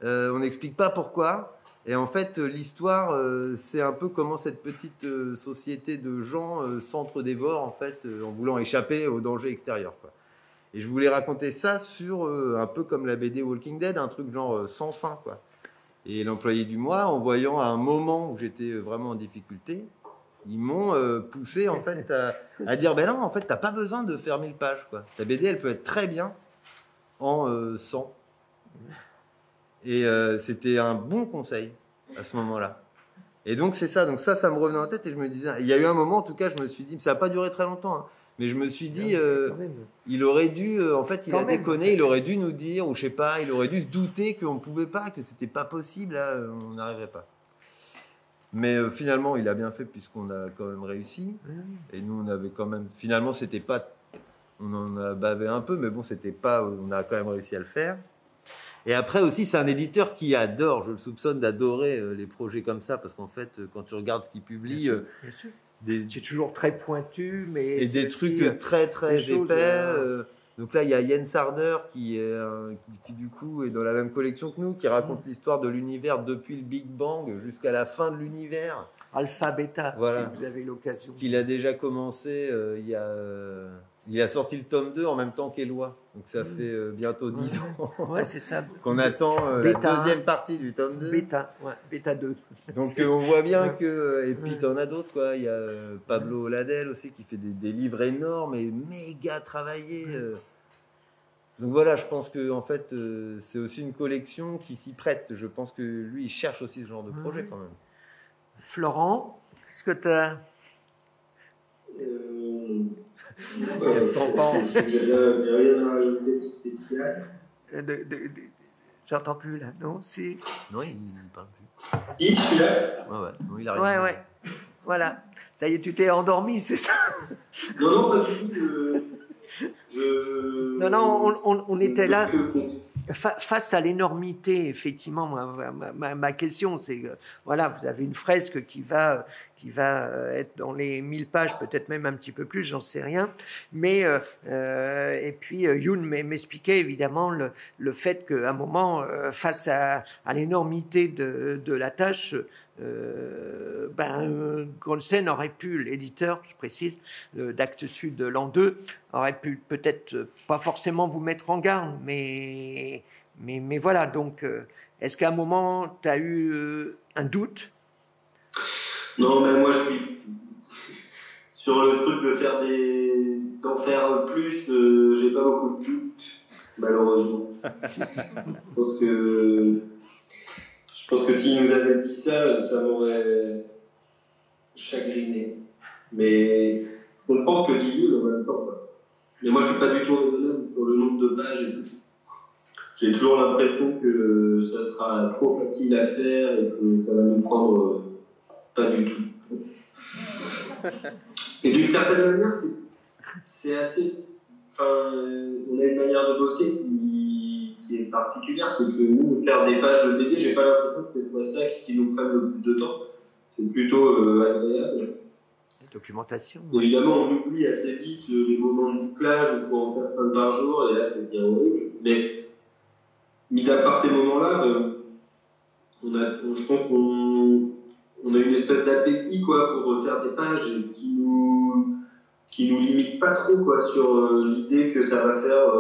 on n'explique pas pourquoi. Et en fait, l'histoire, c'est un peu comment cette petite société de gens s'entre-dévore, en fait, en voulant échapper aux dangers extérieurs, quoi. Et je voulais raconter ça sur un peu comme la BD Walking Dead, un truc genre sans fin, quoi. Et l'employé du mois, en voyant à un moment où j'étais vraiment en difficulté, ils m'ont poussé en fait à dire ben non, en fait, t'as pas besoin de faire 1000 pages, quoi. Ta BD, elle peut être très bien en 100. Et c'était un bon conseil à ce moment-là. Et donc c'est ça, ça me revenait en tête et je me disais, il y a eu un moment, en tout cas, je me suis dit, ça n'a pas duré très longtemps, hein. Mais je me suis dit, il aurait dû, en fait, il a déconné, il aurait dû nous dire, ou je sais pas, il aurait dû se douter qu'on ne pouvait pas, que c'était pas possible, là, on n'arriverait pas. Mais finalement, il a bien fait puisqu'on a quand même réussi. Et nous, on avait quand même, finalement, c'était pas, on en a bavé un peu, mais bon, c'était pas, on a quand même réussi à le faire. Et après aussi, c'est un éditeur qui adore, je le soupçonne d'adorer les projets comme ça, parce qu'en fait, quand tu regardes ce qu'il publie, bien sûr. C'est toujours très pointu, mais et des trucs très très épais. Donc là, il y a Jens Harder qui du coup est dans la même collection que nous, qui raconte l'histoire de l'univers depuis le Big Bang jusqu'à la fin de l'univers. Alpha, Beta, voilà. Si vous avez l'occasion. Qu'il a déjà commencé, il a sorti le tome 2 en même temps qu'Éloi. Donc ça fait bientôt 10 ans ouais, c'est ça. qu'on attend la deuxième partie du tome 2. Beta, ouais, Beta 2. Donc on voit bien que... Et puis t'en as d'autres, quoi. Il y a Pablo Ladel aussi qui fait des livres énormes et méga travaillés. Donc voilà, je pense que en fait, c'est aussi une collection qui s'y prête. Je pense que lui, il cherche aussi ce genre de projet quand même. Florent, est-ce que tu as... Qu'est-ce que t'en penses ? J'ai rien à rajouter de spécial. J'entends plus là, non ? Si. Non, il ne parle plus. Qui, celui-là ? Ouais, non, il a rien. Ouais. Voilà. Ça y est, tu t'es endormi, c'est ça ? Non, pas du tout. Non, on était là. Face à l'énormité, effectivement, ma question, c'est voilà, vous avez une fresque qui va être dans les 1000 pages, peut-être même un petit peu plus, j'en sais rien. Mais et puis Youn m'expliquait évidemment le fait qu'à un moment, face à l'énormité de la tâche, Gournstein aurait pu, l'éditeur, je précise, d'Actes Sud de l'an 2, aurait pu peut-être pas forcément vous mettre en garde, mais voilà. Donc, est-ce qu'à un moment, tu as eu un doute ? Non, mais moi, je suis sur le truc d'en faire plus, j'ai pas beaucoup de doute. malheureusement. Je pense que s'il nous avait dit ça, ça m'aurait chagriné. Mais je comprends ce que dit lui en même temps. Mais moi, je suis pas du tout raisonnable sur le nombre de pages et tout. J'ai toujours l'impression que ça sera trop facile à faire et que ça va nous prendre pas du tout. Et d'une certaine manière, c'est assez. Enfin, on a une manière de bosser qui est particulière, c'est que nous, faire des pages de BD, j'ai pas l'impression que ce soit ça qui nous prenne le plus de temps. C'est plutôt agréable. Documentation. Évidemment, on oublie assez vite les moments de plage où il faut en faire 5 par jour, et là, c'est bien horrible. Mais, mis à part ces moments-là, je pense qu'on a une espèce d'appétit, quoi, pour refaire des pages qui nous limite pas trop, quoi, sur l'idée que ça va faire.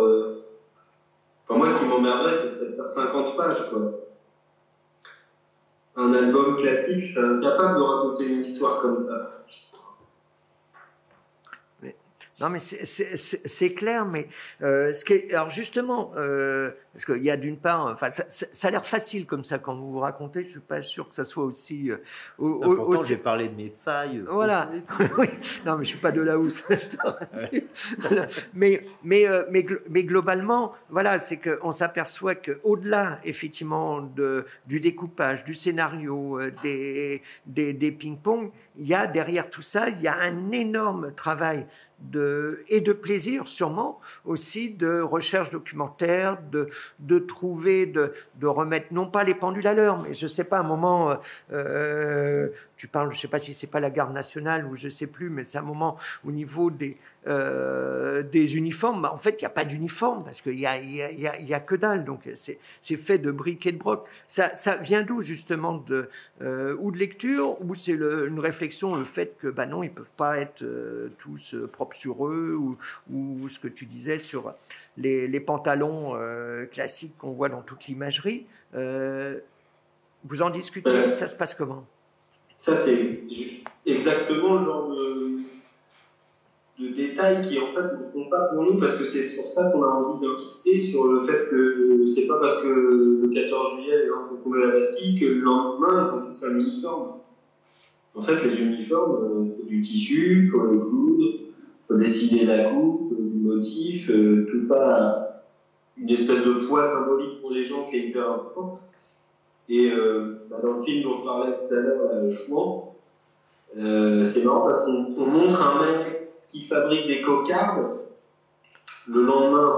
Enfin, moi, ce qui m'emmerderait, c'est de faire 50 pages, quoi. Un album classique, je serais incapable de raconter une histoire comme ça. Non, mais c'est clair, mais alors justement, parce qu'il y a d'une part, enfin, ça a l'air facile comme ça quand vous vous racontez. Je suis pas sûr que ça soit aussi. Pourtant, j'ai parlé de mes failles. Voilà. Oui. Non, mais je suis pas de la housse, je te rassure. Voilà. Mais globalement, voilà, c'est qu'on s'aperçoit que au-delà, effectivement, du découpage, du scénario, des ping-pong, il y a derrière tout ça, il y a un énorme travail et de plaisir sûrement aussi, de recherche documentaire, de trouver, de remettre non pas les pendules à l'heure, mais je sais pas, un moment tu parles, je sais pas si c'est pas la garde nationale ou je sais plus, mais c'est un moment au niveau des uniformes. En fait, il y a pas d'uniforme parce qu'il y a que dalle, donc c'est fait de briques et de broc. Ça vient d'où justement ou de lecture, ou c'est une réflexion, le fait que bah non, ils peuvent pas être tous propres sur eux, ou ce que tu disais sur les pantalons classiques qu'on voit dans toute l'imagerie. Vous en discutez, ça se passe comment? Ça, c'est exactement le genre de détails qui, en fait, ne sont pas pour nous, parce que c'est pour ça qu'on a envie d'insister sur le fait que c'est pas parce que le 14 juillet, les gens ont couvert la Bastille que le lendemain, ils ont tous un uniforme. En fait, les uniformes, du tissu, faut le coudre, faut décider de la coupe, du motif, tout ça a une espèce de poids symbolique pour les gens qui est hyper important. Et dans le film dont je parlais tout à l'heure, Chouan, c'est marrant parce qu'on montre un mec qui fabrique des cocardes le lendemain,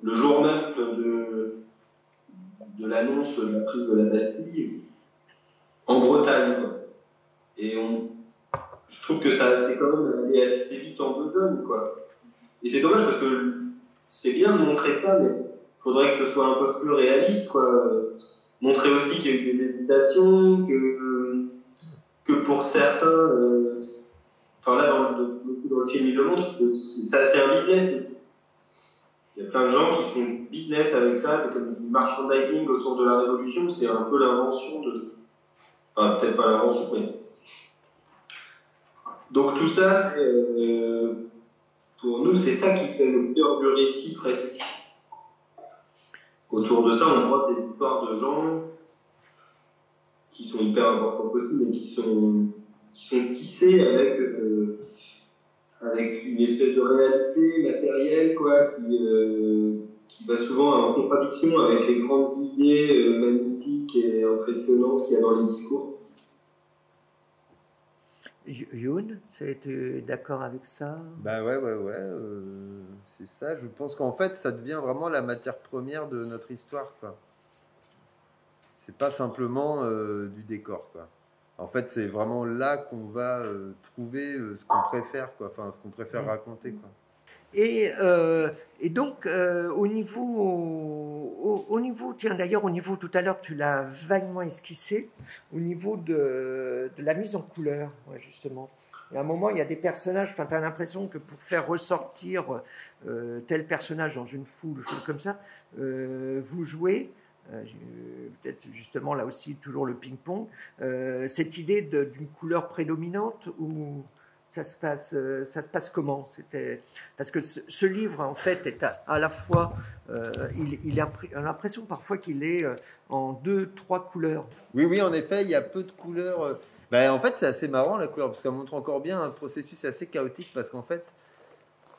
le jour même de l'annonce de la prise de la Bastille, en Bretagne, quoi. Et je trouve que ça fait quand même aller assez vite en besogne, quoi. Et c'est dommage parce que c'est bien de montrer ça, mais il faudrait que ce soit un peu plus réaliste, quoi. Montrer aussi qu'il y a eu des hésitations, que pour certains, là dans le film il le montre, c'est un business. Il y a plein de gens qui font du business avec ça, comme du merchandising autour de la Révolution, c'est un peu l'invention enfin peut-être pas l'invention, mais... Donc tout ça, pour nous, c'est ça qui fait le cœur du récit presque. Autour de ça, on voit des histoires de gens qui sont hyper importants aussi, mais qui sont tissés avec une espèce de réalité matérielle, quoi, qui va souvent en contradiction avec les grandes idées magnifiques et impressionnantes qu'il y a dans les discours. Youn, tu es d'accord avec ça? Bah ouais, c'est ça. Je pense qu'en fait, ça devient vraiment la matière première de notre histoire, quoi. C'est pas simplement du décor, quoi. En fait, c'est vraiment là qu'on va trouver ce qu'on préfère, quoi. Enfin, ce qu'on préfère raconter, quoi. Et donc, au niveau, tiens, d'ailleurs, au niveau, tout à l'heure, tu l'as vaguement esquissé, au niveau de la mise en couleur, ouais, justement. Et à un moment, il y a des personnages, enfin, tu as l'impression que pour faire ressortir tel personnage dans une foule, choses comme ça, vous jouez, peut-être justement là aussi, toujours le ping-pong, cette idée d'une couleur prédominante, ou ça se passe comment? Parce que ce livre, en fait, est à la fois, il a l'impression parfois qu'il est en 2-3 couleurs. Oui, en effet, il y a peu de couleurs. En fait, c'est assez marrant la couleur, parce qu'elle montre encore bien un processus assez chaotique, parce qu'en fait,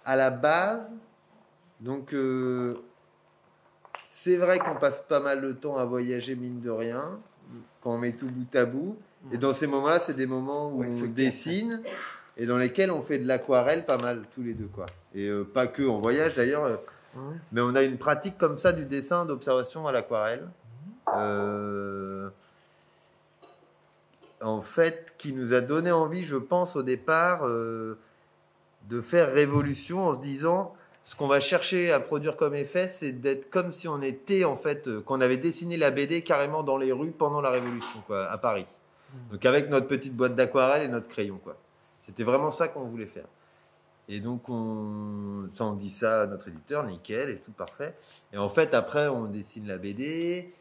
à la base, donc c'est vrai qu'on passe pas mal de temps à voyager, mine de rien, quand on met tout bout à bout. Et dans ces moments-là, c'est des moments où on dessine et dans lesquels on fait de l'aquarelle pas mal, tous les deux, quoi. Et pas que en voyage d'ailleurs, mais on a une pratique comme ça du dessin d'observation à l'aquarelle. En fait, qui nous a donné envie, je pense, au départ, de faire révolution en se disant, ce qu'on va chercher à produire comme effet, c'est d'être comme si on était, en fait, qu'on avait dessiné la BD carrément dans les rues pendant la Révolution, quoi, à Paris. Donc avec notre petite boîte d'aquarelle et notre crayon, quoi. C'était vraiment ça qu'on voulait faire. Et donc on dit ça à notre éditeur, nickel, et tout parfait. Et en fait, après, on dessine la BD.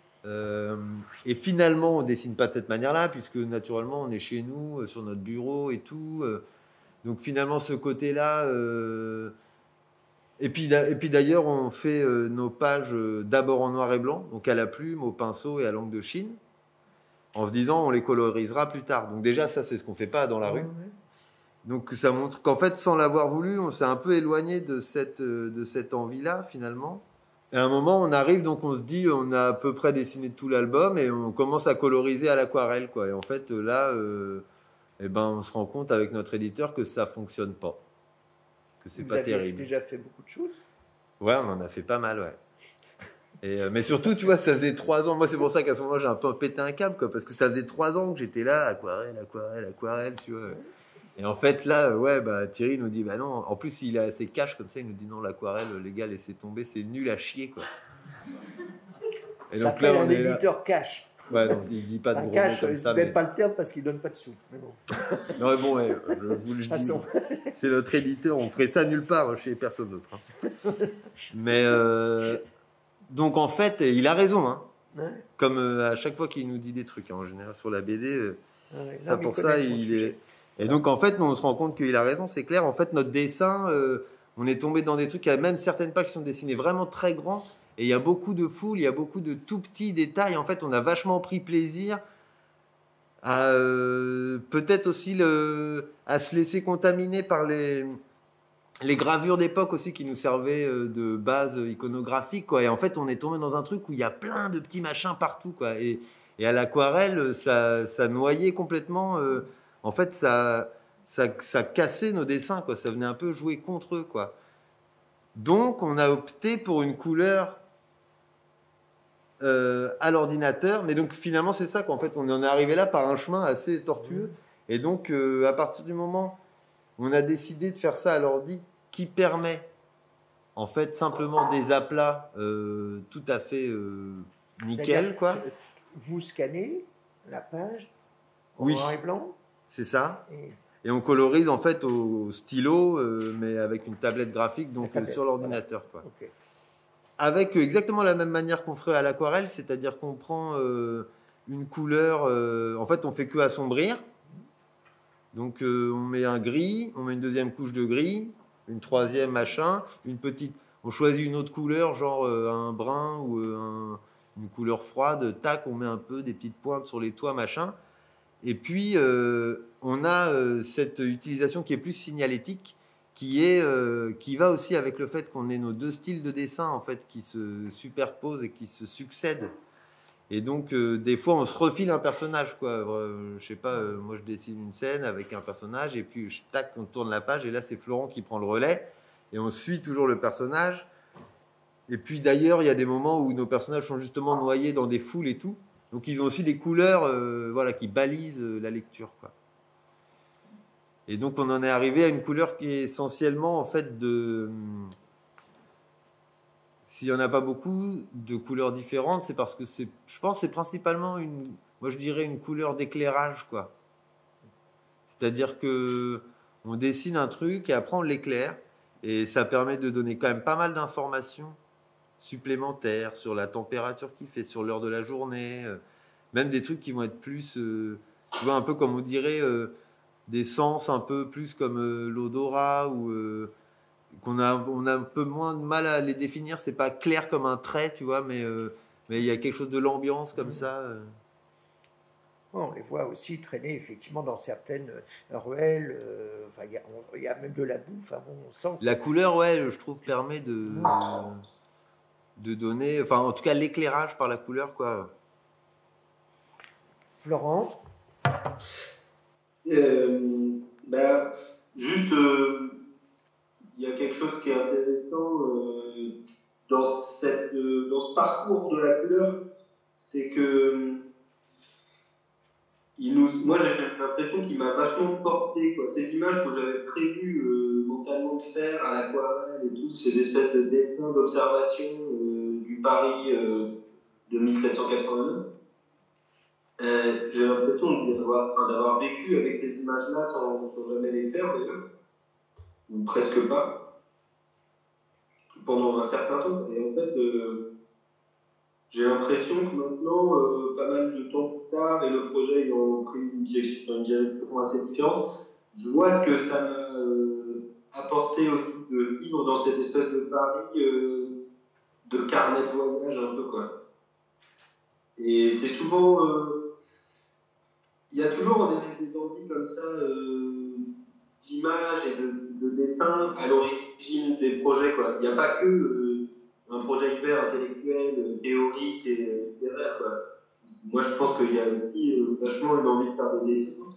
Et finalement, on dessine pas de cette manière-là, puisque naturellement, on est chez nous, sur notre bureau et tout. Donc finalement, ce côté-là. Et puis d'ailleurs, on fait nos pages d'abord en noir et blanc, donc à la plume, au pinceau et à l'encre de Chine, en se disant on les colorisera plus tard. Donc déjà, ça, c'est ce qu'on fait pas dans la rue. Donc ça montre qu'en fait, sans l'avoir voulu, on s'est un peu éloigné de cette envie-là, finalement. Et à un moment, on arrive, donc on se dit, on a à peu près dessiné tout l'album et on commence à coloriser à l'aquarelle, quoi. Et en fait, là, on se rend compte avec notre éditeur que ça fonctionne pas, que c'est pas terrible. Vous avez déjà fait beaucoup de choses? Ouais, on en a fait pas mal, ouais. Mais surtout, tu vois, ça faisait 3 ans. Moi, c'est pour ça qu'à ce moment-là, j'ai un peu pété un câble, quoi, parce que ça faisait 3 ans que j'étais là, aquarelle, tu vois. Et en fait, là, Thierry nous dit, bah non, en plus, il est assez cash comme ça, il nous dit non, l'aquarelle, les gars, laissez tomber, c'est nul à chier, quoi. Et ça donc là, on est éditeur cash. Ouais, donc il dit pas de gros mots cash, comme ça. Je n'aime pas le terme parce qu'il donne pas de sous. Mais bon. Non, mais bon, je vous le dis. C'est notre éditeur, on ferait ça nulle part chez personne d'autre. Hein. Mais donc en fait, il a raison, hein. Ouais. Comme à chaque fois qu'il nous dit des trucs, hein, en général sur la BD, ça pour ça, il est. Et donc en fait, on se rend compte qu'il a raison, c'est clair. En fait, notre dessin, on est tombé dans des trucs. Il y a même certaines pages qui sont dessinées vraiment très grands. Et il y a beaucoup de foules, il y a beaucoup de tout petits détails. En fait, on a vachement pris plaisir à peut-être aussi à se laisser contaminer par les gravures d'époque aussi qui nous servaient de base iconographique, quoi. Et en fait, on est tombé dans un truc où il y a plein de petits machins partout, quoi. Et à l'aquarelle, ça noyait complètement. En fait, ça cassait nos dessins, quoi. Ça venait un peu jouer contre eux, quoi. Donc, on a opté pour une couleur à l'ordinateur, mais donc finalement c'est ça qu'en fait on en est arrivé là par un chemin assez tortueux, et donc à partir du moment où on a décidé de faire ça à l'ordi, qui permet en fait simplement des aplats tout à fait nickel, quoi. Vous scannez la page en oui, noir et blanc, c'est ça, et on colorise en fait au stylo, mais avec une tablette graphique, donc sur l'ordinateur, quoi. Okay. Avec exactement la même manière qu'on ferait à l'aquarelle, c'est-à-dire qu'on prend une couleur, en fait on fait que assombrir, donc on met un gris, on met une deuxième couche de gris, une troisième machin, on choisit une autre couleur, genre un brun ou une couleur froide, tac, on met un peu des petites pointes sur les toits, machin, et puis on a cette utilisation qui est plus signalétique, qui va aussi avec le fait qu'on ait nos deux styles de dessin en fait qui se superposent et qui se succèdent. Et donc des fois on se refile un personnage, quoi. Je sais pas, moi je dessine une scène avec un personnage et puis tac, on tourne la page et là c'est Florent qui prend le relais et on suit toujours le personnage. Et puis d'ailleurs il y a des moments où nos personnages sont justement noyés dans des foules et tout. Donc ils ont aussi des couleurs qui balisent la lecture, quoi. Et donc on en est arrivé à une couleur qui est essentiellement en fait s'il n'y en a pas beaucoup de couleurs différentes, c'est parce que je pense que c'est principalement une couleur d'éclairage, quoi. C'est-à-dire que on dessine un truc et après on l'éclaire et ça permet de donner quand même pas mal d'informations supplémentaires sur la température qu'il fait, sur l'heure de la journée, même des trucs qui vont être plus, tu vois, un peu comme on dirait des sens un peu plus comme l'odorat ou on a un peu moins de mal à les définir. C'est pas clair comme un trait, tu vois, mais il y a quelque chose de l'ambiance comme ça. On les voit aussi traîner effectivement dans certaines ruelles. Enfin, il y a même de la boue. Enfin, bon, on sent que La couleur, ouais, je trouve permet de donner, enfin en tout cas l'éclairage par la couleur, quoi. Florent, Bah, juste, il y a quelque chose qui est intéressant dans dans ce parcours de la couleur, c'est que moi j'ai l'impression qu'il m'a vachement porté, quoi. Ces images que j'avais prévu mentalement de faire à l'aquarelle et tout, ces espèces de dessins d'observation du Paris de 1789. J'ai l'impression d'avoir vécu avec ces images-là sans jamais les faire d'ailleurs, ou presque pas, pendant un certain temps. Et en fait, j'ai l'impression que maintenant, pas mal de temps plus tard, et le projet ayant pris une direction assez différente, je vois ce que ça m'a apporté aussi de vivre dans cette espèce de Paris de carnet de voyage un peu, quoi. Et c'est souvent... il y a toujours des envies comme ça d'images et de dessins à l'origine des projets, quoi. Il n'y a pas que un projet hyper intellectuel, théorique et littéraire, quoi. Moi, je pense qu'il y a aussi vachement une envie de faire des dessins.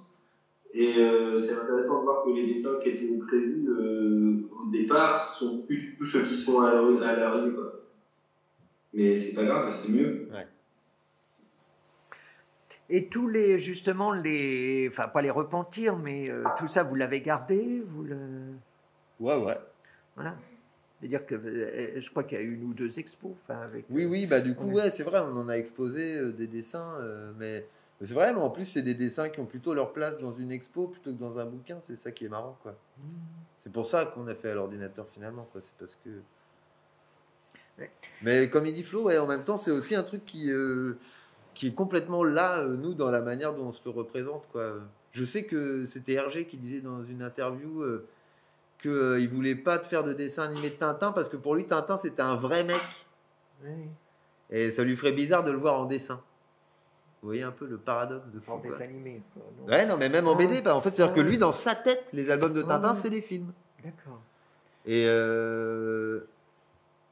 Et c'est intéressant de voir que les dessins qui étaient prévus au départ sont plus du tout ceux qui sont à l'arrivée, quoi. Mais c'est pas grave, c'est mieux. Ouais. et tous les justement les, enfin pas les repentir, mais tout ça vous l'avez gardé, Ouais. voilà. C'est-à-dire que je crois qu'il y a une ou deux expos, enfin avec. Oui, bah du coup, Ouais. ouais, c'est vrai, on en a exposé des dessins, mais c'est vrai, mais en plus, c'est des dessins qui ont plutôt leur place dans une expo plutôt que dans un bouquin, c'est ça qui est marrant, quoi. C'est pour ça qu'on a fait à l'ordinateur finalement, quoi, c'est parce que... Ouais. Mais comme il dit Flo, ouais, en même temps, c'est aussi un truc qui est complètement là, nous, dans la manière dont on se le représente, quoi. Je sais que c'était Hergé qui disait dans une interview qu'il voulait pas faire de dessin animé de Tintin parce que pour lui, Tintin, c'était un vrai mec. Oui. Et ça lui ferait bizarre de le voir en dessin. Vous voyez un peu le paradoxe de En fou, quoi. dessin animé, quoi, non. Ouais, non, mais même en Ah. BD, bah, en fait, c'est-à-dire que Ah. lui, dans sa tête, les albums de Tintin, Ah. c'est des films. D'accord. Et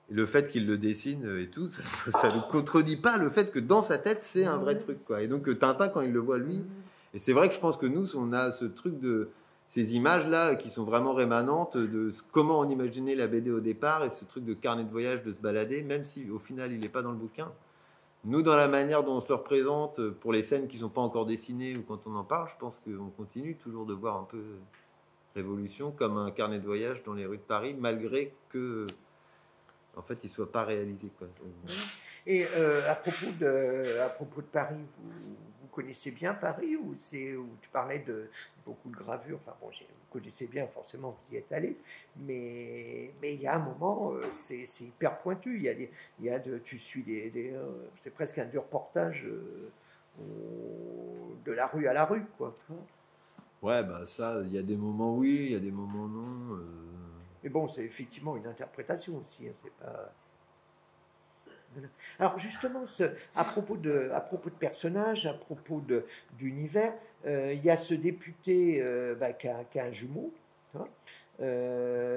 le fait qu'il le dessine et tout, ça ne contredit pas le fait que dans sa tête, c'est un vrai truc, quoi. Et donc, Tintin, quand il le voit, lui, et c'est vrai que je pense que nous, on a ce truc de ces images-là qui sont vraiment rémanentes de comment on imaginait la BD au départ et ce truc de carnet de voyage, de se balader, même si au final, il n'est pas dans le bouquin. Nous, dans la manière dont on se le représente, pour les scènes qui ne sont pas encore dessinées ou quand on en parle, je pense qu'on continue toujours de voir un peu Révolution comme un carnet de voyage dans les rues de Paris, malgré que, en fait, il ne soit pas réalisé, quoi. Et à propos de Paris, vous connaissez bien Paris, ou tu parlais de beaucoup de gravures. Enfin bon, vous connaissez bien, forcément, vous y êtes allé, mais il y a un moment, c'est hyper pointu. Tu suis c'est presque un du reportage de la rue à la rue, quoi. Ouais, bah ça, il y a des moments oui, il y a des moments non. Mais bon, c'est effectivement une interprétation aussi, hein, c'est pas. Alors justement, à propos de personnages, à propos d'univers, il y a ce député qui a un jumeau, hein,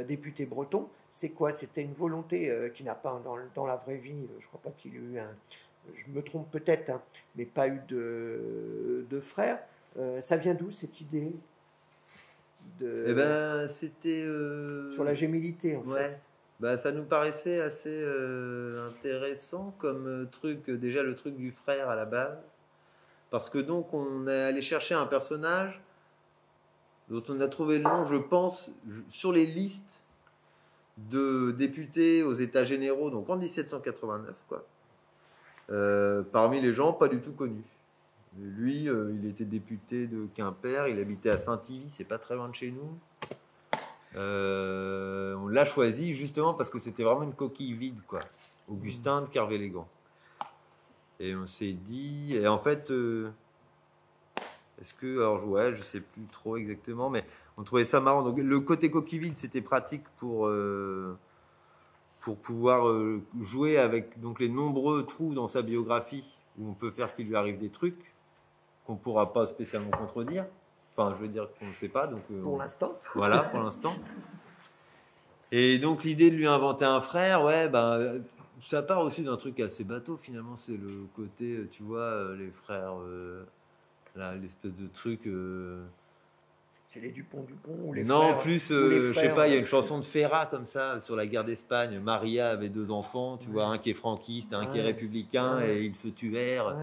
député breton. C'est quoi? C'était une volonté qu'il n'a pas dans la vraie vie. Je crois pas qu'il ait eu je me trompe peut-être, hein, mais pas eu de frère. Ça vient d'où cette idée Eh ben, c'était sur la gémilité, en ouais. fait. Bah, ça nous paraissait assez intéressant comme truc, déjà le truc du frère à la base, parce que donc on est allé chercher un personnage dont on a trouvé le nom, je pense, sur les listes de députés aux États généraux, donc en 1789, quoi. Parmi les gens pas du tout connus. Lui, il était député de Quimper, il habitait à Saint-Yvi, c'est pas très loin de chez nous. On l'a choisi justement parce que c'était vraiment une coquille vide, quoi. Augustin de Kervélégan. Et on s'est dit, et en fait, Est-ce que, alors ouais, je sais plus trop exactement, mais on trouvait ça marrant. Donc le côté coquille vide, c'était pratique pour pouvoir jouer avec donc les nombreux trous dans sa biographie où on peut faire qu'il lui arrive des trucs qu'on ne pourra pas spécialement contredire. Enfin, je veux dire qu'on ne sait pas. Donc, Pour l'instant. Voilà, pour l'instant. Et donc l'idée de lui inventer un frère, ouais, ben, ça part aussi d'un truc assez bateau finalement. C'est le côté, tu vois, les frères, là, l'espèce de truc. C'est les Dupont ou les Non, frères, plus, ou les je sais frères, pas, il y a une chanson de Ferrat comme ça sur la guerre d'Espagne. Maria avait 2 enfants, tu vois, un qui est franquiste, un qui est républicain, et ils se tuèrent. Ouais.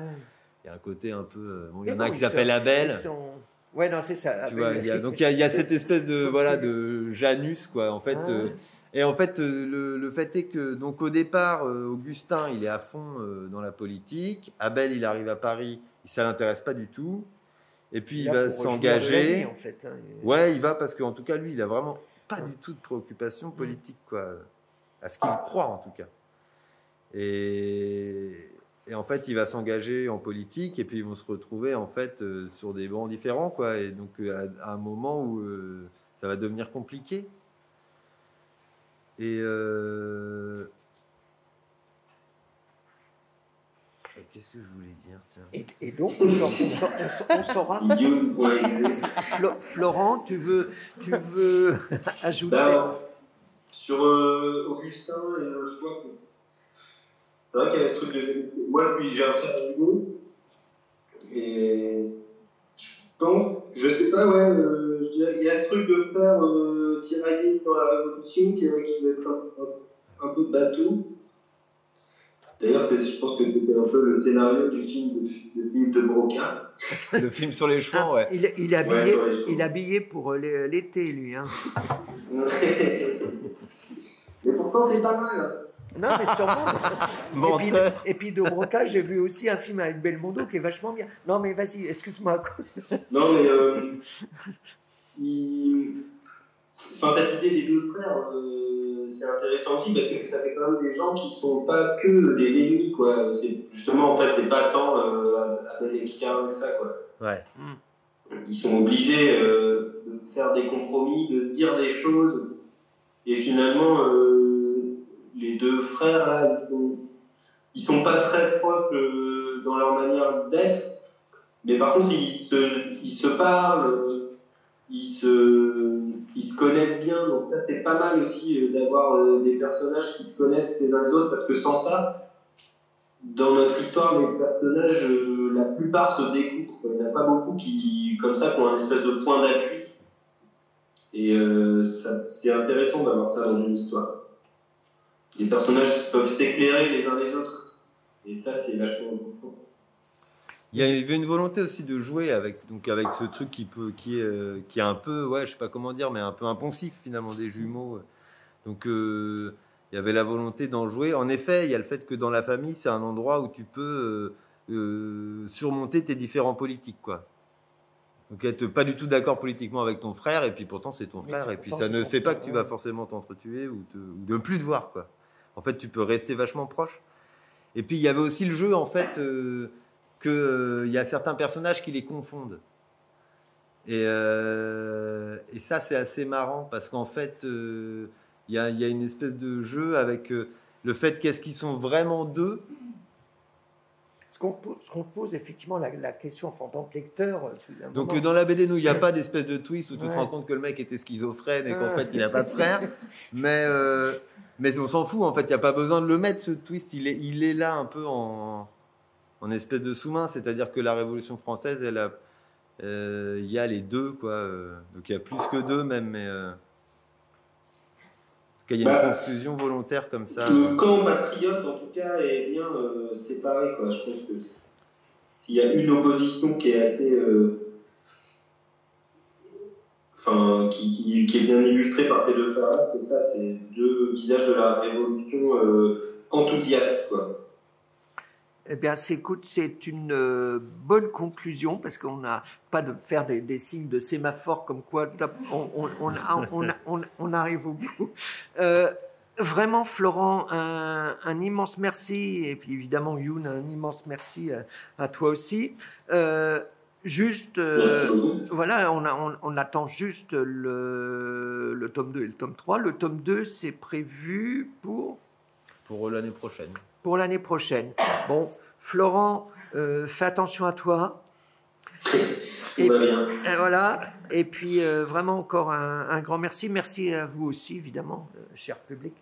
Il y a un côté un peu. Bon, il y Mais en a non, un qui ils s'appelle sont- Abel. ils sont- Ouais, non, c'est ça. Tu vois, donc il y a cette espèce de voilà de Janus quoi. En fait, et en fait le fait est que donc au départ Augustin il est à fond dans la politique. Abel il arrive à Paris, ça l'intéresse pas du tout. Et puis il va s'engager. En fait, hein. Ouais, il va parce qu'en tout cas lui il a vraiment pas du tout de préoccupation politique quoi, à ce qu'il croit en tout cas. Et en fait, il va s'engager en politique et puis ils vont se retrouver en fait sur des bancs différents quoi. Et donc à un moment où ça va devenir compliqué. Et qu'est-ce que je voulais dire tiens. Et donc, on saura. Florent, tu veux ajouter sur Augustin, je vois que c'est vrai qu'il y avait ce truc de moi j'ai un frère jumeau et je pense, je sais pas, ouais, je dirais, il y a ce truc de frère tiraillé dans la Révolution qui va être un peu bateau. D'ailleurs, je pense que c'était un peu le scénario du film de Broca. Le film sur les chevaux, ouais. Il est habillé pour l'été, lui. Hein. Mais pourtant, c'est pas mal. Non, mais sûrement. Et puis de Broca, j'ai vu aussi un film avec Belmondo qui est vachement bien. Non, mais vas-y, excuse-moi. Non, mais cette idée des 2 frères, c'est intéressant aussi parce que ça fait quand même des gens qui sont pas que des ennemis, quoi. Justement, en fait, c'est pas tant Abel et Caïn que ça, quoi. Ouais. Ils sont obligés de faire des compromis, de se dire des choses. Et finalement, les 2 frères, là, ils sont pas très proches dans leur manière d'être. Mais par contre, ils se parlent, ils se connaissent bien. Donc ça, c'est pas mal aussi d'avoir des personnages qui se connaissent les uns les autres. Parce que sans ça, dans notre histoire, les personnages, la plupart se découvrent. Il n'y en a pas beaucoup qui ont un espèce de point d'appui. Et c'est intéressant d'avoir ça dans une histoire. Les personnages peuvent s'éclairer les uns les autres. Et ça, c'est vachement important. Il y avait une volonté aussi de jouer avec ce truc qui est un peu, ouais, je sais pas comment dire, mais un peu impensif finalement des jumeaux. Donc il y avait la volonté d'en jouer. En effet, il y a le fait que dans la famille, c'est un endroit où tu peux surmonter tes différents politiques, quoi. Donc être pas du tout d'accord politiquement avec ton frère, et puis pourtant c'est ton frère, et puis ça ne fait pas que tu vas forcément t'entretuer ou de plus te voir, quoi. En fait, tu peux rester vachement proche. Et puis il y avait aussi le jeu, en fait, qu'il y a certains personnages qui les confondent. Et ça, c'est assez marrant, parce qu'en fait, il y a une espèce de jeu avec le fait qu'est-ce qu'ils sont vraiment d'eux. Ce qu'on pose effectivement la question en tant que lecteur. Donc dans la BD, nous, il n'y a pas d'espèce de twist où tu te rends compte que le mec était schizophrène et qu'en fait, il n'a pas de frère. Mais on s'en fout, en fait, il n'y a pas besoin de le mettre, ce twist. Il est là un peu en espèce de sous-main, c'est-à-dire que la Révolution française, il y a les 2, quoi. Donc il y a plus que 2 même, mais parce qu'il y a une confusion volontaire comme ça. Quand Patriote, en tout cas, est bien séparé, quoi. Je pense que s'il y a une opposition qui est assez, qui est bien illustrée par ces 2 frères-là, c'est ça, c'est 2 visages de la Révolution enthousiastes, quoi. Eh bien, écoute, c'est une bonne conclusion parce qu'on n'a pas de faire des signes de sémaphore comme quoi on arrive au bout. Vraiment, Florent, un immense merci, et puis évidemment, Youn, un immense merci à toi aussi. Juste, Merci beaucoup. voilà, on attend juste le tome 2 et le tome 3. Le tome 2, c'est prévu Pour l'année prochaine. pour l'année prochaine. Bon, Florent, fais attention à toi. Tout va bien. Et voilà. Et puis, vraiment encore un grand merci. Merci à vous aussi, évidemment, cher public.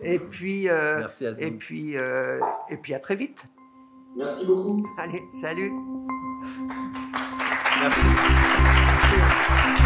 Et puis, Merci à tous. et puis à très vite. Merci beaucoup. Allez, salut. Merci. Merci.